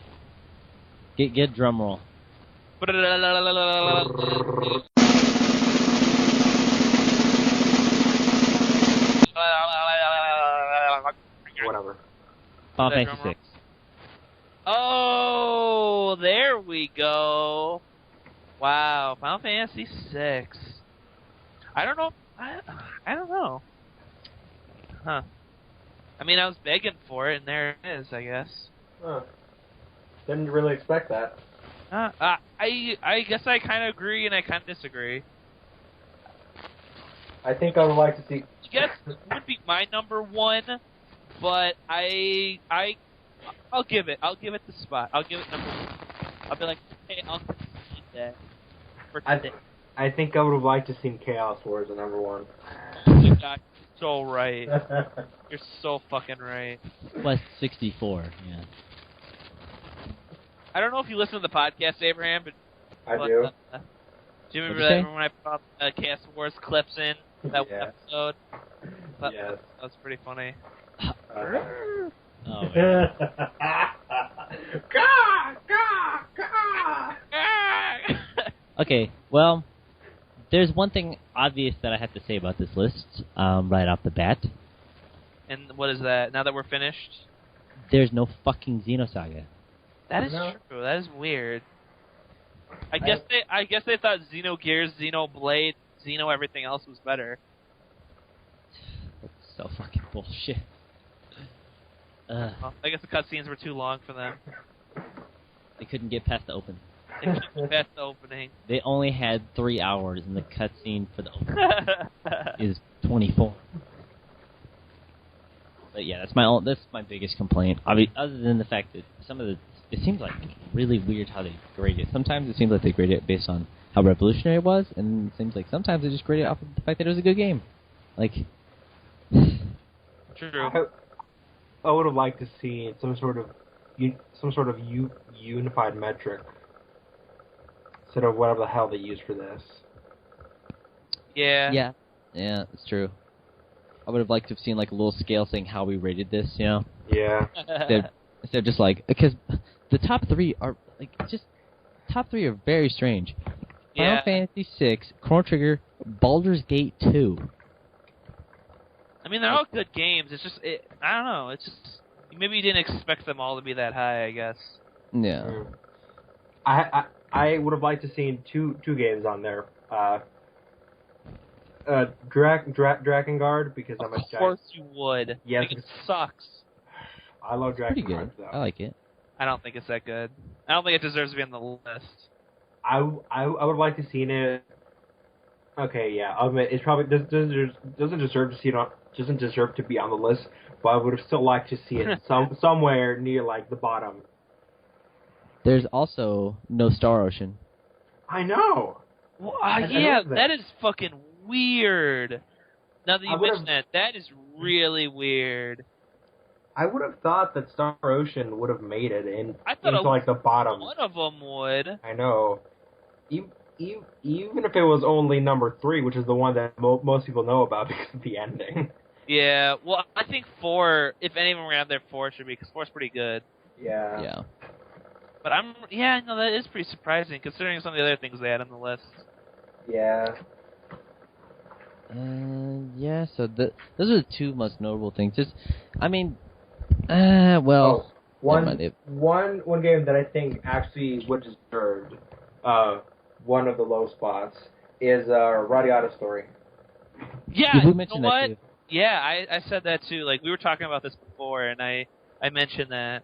Get a drum roll. Whatever. Final Is that Fantasy drum roll? 6. Oh, there we go. Wow, Final Fantasy 6. I don't know. I don't know. Huh. I mean, I was begging for it, and there it is, I guess. Huh. Didn't really expect that. I guess I kind of agree and I kind of disagree. I think I would like to see. I guess it would be my number 1, but I'll give it the spot. I'll give it number 1. I'll be like, hey, I'll concede that for today. I think I would have liked to seen Chaos Wars at number 1. You got so right. You're so fucking right. Quest 64. Yeah. I don't know if you listen to the podcast, Abraham, but I do. Do you remember What'd you that say? when I put Chaos Wars clips in that one Yeah. episode? Yes. That was pretty funny. Oh, man. Gah! Gah! Gah! Okay, well, there's one thing obvious that I have to say about this list right off the bat. And what is that? Now that we're finished? There's no fucking Xenosaga. That is No. true. That is weird. I guess they thought Xenogears, Xenoblade, Xeno everything else was better. That's so fucking bullshit. Well, I guess the cutscenes were too long for them. They couldn't get past the open. They couldn't pass the opening. They only had 3 hours, and the cutscene for the open is 24. But yeah, that's my biggest complaint. I mean, other than the fact that it seems like really weird how they grade it. Sometimes it seems like they grade it based on how revolutionary it was, and it seems like sometimes they just grade it off of the fact that it was a good game. Like, True. I would have liked to see some sort of unified metric instead of whatever the hell they used for this. Yeah. Yeah, it's true. I would have liked to have seen like a little scale saying how we rated this, you know? Yeah. Instead of just like, because the top three are very strange. Final Fantasy VI, Chrono Trigger, Baldur's Gate 2. I mean, they're all good games. It's just, I don't know. It's just maybe you didn't expect them all to be that high, I guess. Yeah. I would have liked to seen two games on there. Drakengard, because I'm a giant. Of course you would. Yes. It sucks. I love Pretty Drakengard, good. though. I like it. I don't think it's that good. I don't think it deserves to be on the list. I would like to seen it. Okay, yeah, I'll admit it's probably doesn't deserve to see it on, doesn't deserve to be on the list, but I would have still liked to see it somewhere near like the bottom. There's also no Star Ocean. I know. Well, yeah, that is fucking weird. Now that you mention that is really weird. I would have thought that Star Ocean would have made it into like the bottom. One of them would. I know. Even if it was only number 3, which is the one that most people know about because of the ending. Yeah, well, I think 4, if any of them were out there, 4 should be, because 4's pretty good. Yeah. Yeah. But that is pretty surprising, considering some of the other things they had on the list. Yeah. Yeah, so those are the two most notable things. One game that I think actually would deserve one of the low spots is Radiata Story. Yeah, we you mentioned know that what? too. Yeah, I said that too. Like, we were talking about this before, and I mentioned that.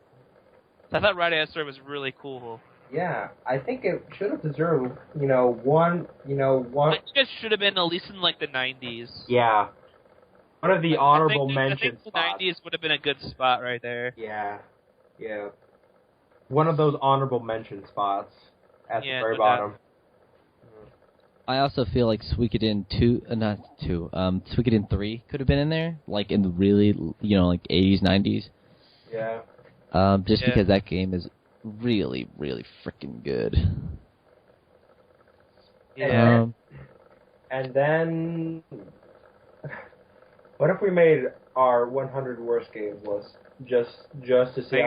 I thought Radiata Story was really cool. Yeah, I think it should have deserved, one. I think it should have been at least in like the 90s. Yeah. One of the honorable mentions. I think the 90s would have been a good spot right there. Yeah. Yeah. One of those honorable mention spots at the very bottom. I also feel like Suikoden 3 could have been in there, like in the really, like 80s, 90s. Yeah. Because that game is really, really freaking good. Yeah. And then, what if we made our 100 worst games list just to see?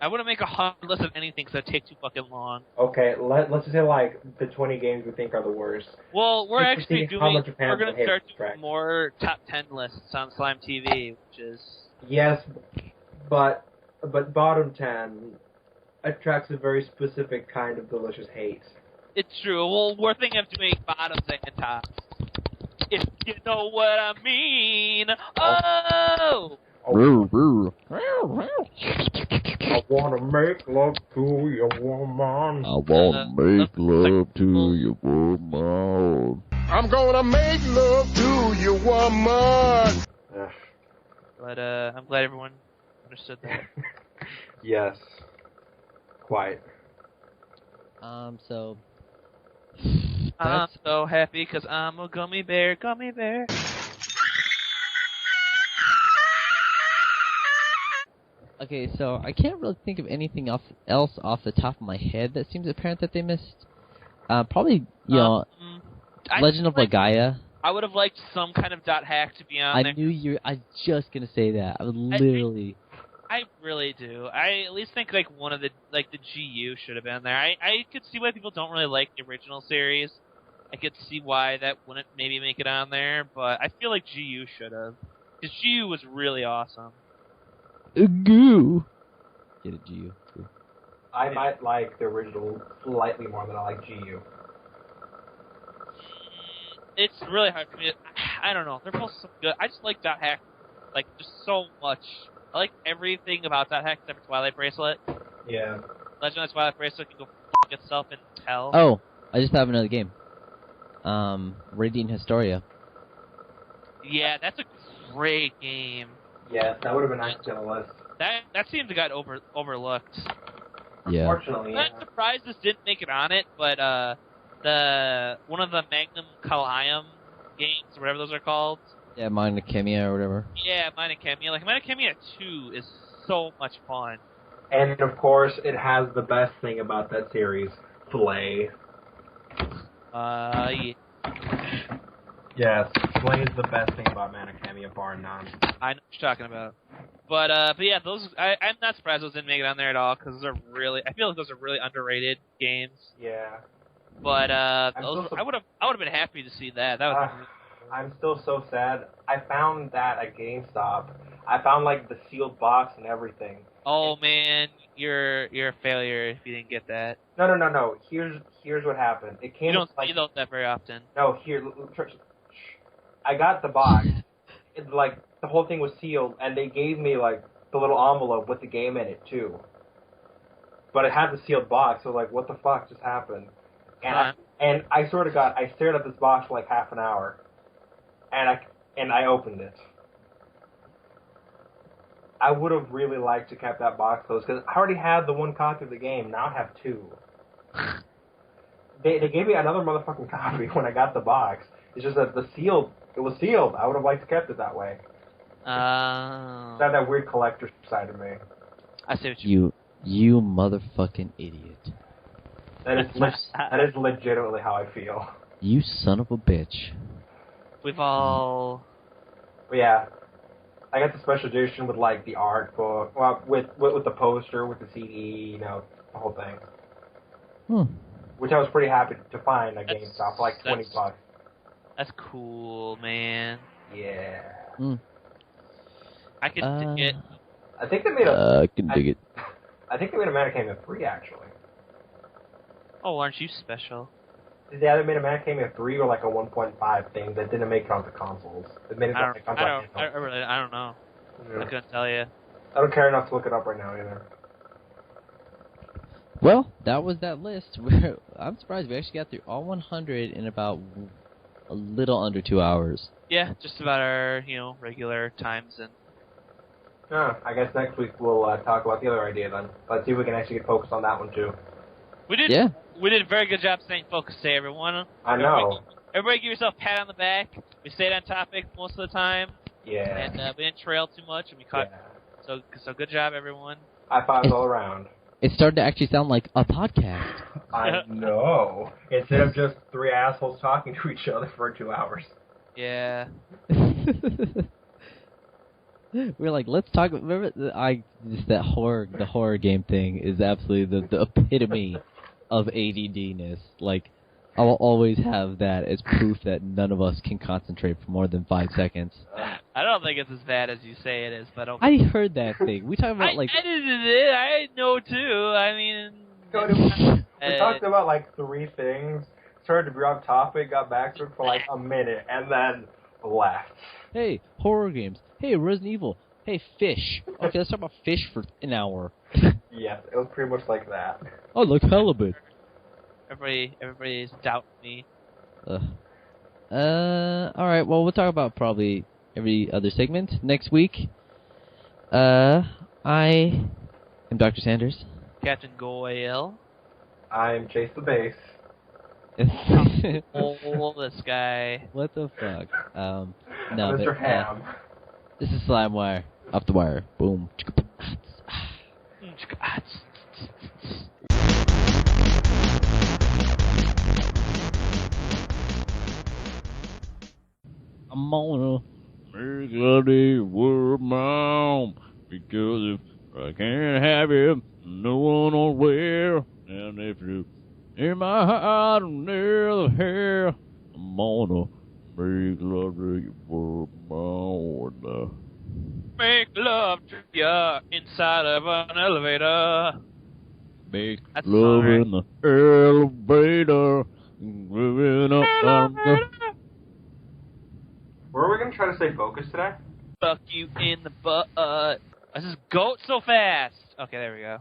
I wouldn't make a 100 list of anything because that'd take too fucking long. Okay, let's just say like the 20 games we think are the worst. Well, we're actually we're going to start doing more top 10 lists on Slime TV, which is yes, but bottom 10 attracts a very specific kind of delicious hate. It's true. Well, we're thinking of doing bottoms and tops. If you know what I mean. Oh! I wanna make love to your woman. I wanna make love to your woman. I'm gonna make love to your woman. But I'm glad everyone understood that. Yes. Quite. So. I'm so happy because I'm a gummy bear. Okay, so I can't really think of anything else off the top of my head that seems apparent that they missed. Probably, Legend of Legaia. I would have liked some kind of .hack to be on there. I was just gonna say that. I would literally. I really do. I at least think like one of the GU should have been there. I could see why people don't really like the original series. I could see why that wouldn't maybe make it on there, but I feel like GU should have. Because GU was really awesome. Goo. Get it, GU. Cool. I might like the original slightly more than I like GU. It's really hard for me. I don't know. They're both so good. I just like .hack like just so much. I like everything about .hack except for Twilight Bracelet. Yeah. Legend of Twilight Bracelet can go f*** itself in hell. Oh, I just have another game. Radiant Historia. Yeah, that's a great game. Yes, that would have been nice to on the list. That seems to got overlooked. Yeah. Unfortunately, I'm not surprised this didn't make it on it, but one of the Magnum Calayum games, whatever those are called. Yeah, Minor Chemia or whatever. Yeah, Minor Chemia. Like, Minor Chemia 2 is so much fun. And, of course, it has the best thing about that series, Flay. Yeah. Yes, Sling is the best thing about Mana Cameo, bar none. I know what you're talking about. But yeah, those I'm not surprised those didn't make it on there at all because those are really I feel like those are really underrated games. Yeah. But still I would have been happy to see that. That was I'm still so sad. I found that at GameStop. I found like the sealed box and everything. oh man, you're a failure if you didn't get that. No. Here's what happened. It came You don't with, like, see those that very often. no, I got the box. It's like the whole thing was sealed, and they gave me like the little envelope with the game in it too. But it had the sealed box, so like, what the fuck just happened? And I swear to God, I stared at this box for like half an hour, and I opened it. I would have really liked to kept that box closed because I already had the one copy of the game. Now I have two. They gave me another motherfucking copy when I got the box. It's just that it was sealed. I would have liked to kept it that way. It's not that weird collector side of me. I see what you motherfucking idiot. That is legitimately how I feel. You son of a bitch. We've all. But yeah, I got the special edition with like the art book, well, with the poster, with the CD, the whole thing. Which I was pretty happy to find at GameStop for like $20. That's cool, man. Yeah. I can dig it. I think they made I can dig it. I think they made a Mana Cameo 3 actually. Oh, aren't you special? They either made a Mana Cameo 3 or like a 1.5 thing that didn't make it onto consoles. They made it onto consoles. I don't know. Yeah. I couldn't tell you. I don't care enough to look it up right now either. Well, that was that list. I'm surprised we actually got through all 100 in about a little under 2 hours. Yeah, just about our regular times and. I guess next week we'll talk about the other idea then. Let's see if we can actually get focused on that one too. We did a very good job staying focused today, everyone. I know. Everybody give yourself a pat on the back. We stayed on topic most of the time. Yeah. And we didn't trail too much, and we caught. Yeah. So good job, everyone. High fives all around. It started to actually sound like a podcast. I know. Instead of just three assholes talking to each other for 2 hours. Yeah. We're like, let's talk. Remember, the horror game thing is absolutely the epitome of ADD-ness. Like, I will always have that as proof that none of us can concentrate for more than 5 seconds. I don't think it's as bad as you say it is, but okay. I heard that thing. We talk about like. I edited it. I know too. I mean. We talked about like 3 things. Started to be off topic. Got back to it for like a minute, and then left. Hey, horror games. Hey, Resident Evil. Hey, fish. Okay, let's talk about fish for an hour. Yes, it was pretty much like that. Oh, look, halibut. Everybody's doubting me. Alright, well, we'll talk about probably every other segment next week. I am Dr. Sanders. Captain Goyle. I'm Chase the Base. Oh, this guy. What the fuck? No, Mr. Ham. This is SlimeWire. Off the wire. Boom. I'm gonna make a world mom, because if I can't have him, no one will wear. And if you in my heart near the hair, I'm gonna make love to you for my Make love to ya inside of an elevator. Make love in the elevator. Moving up. Were we gonna try to stay focused today? Fuck you in the butt. This is go so fast. Okay, there we go.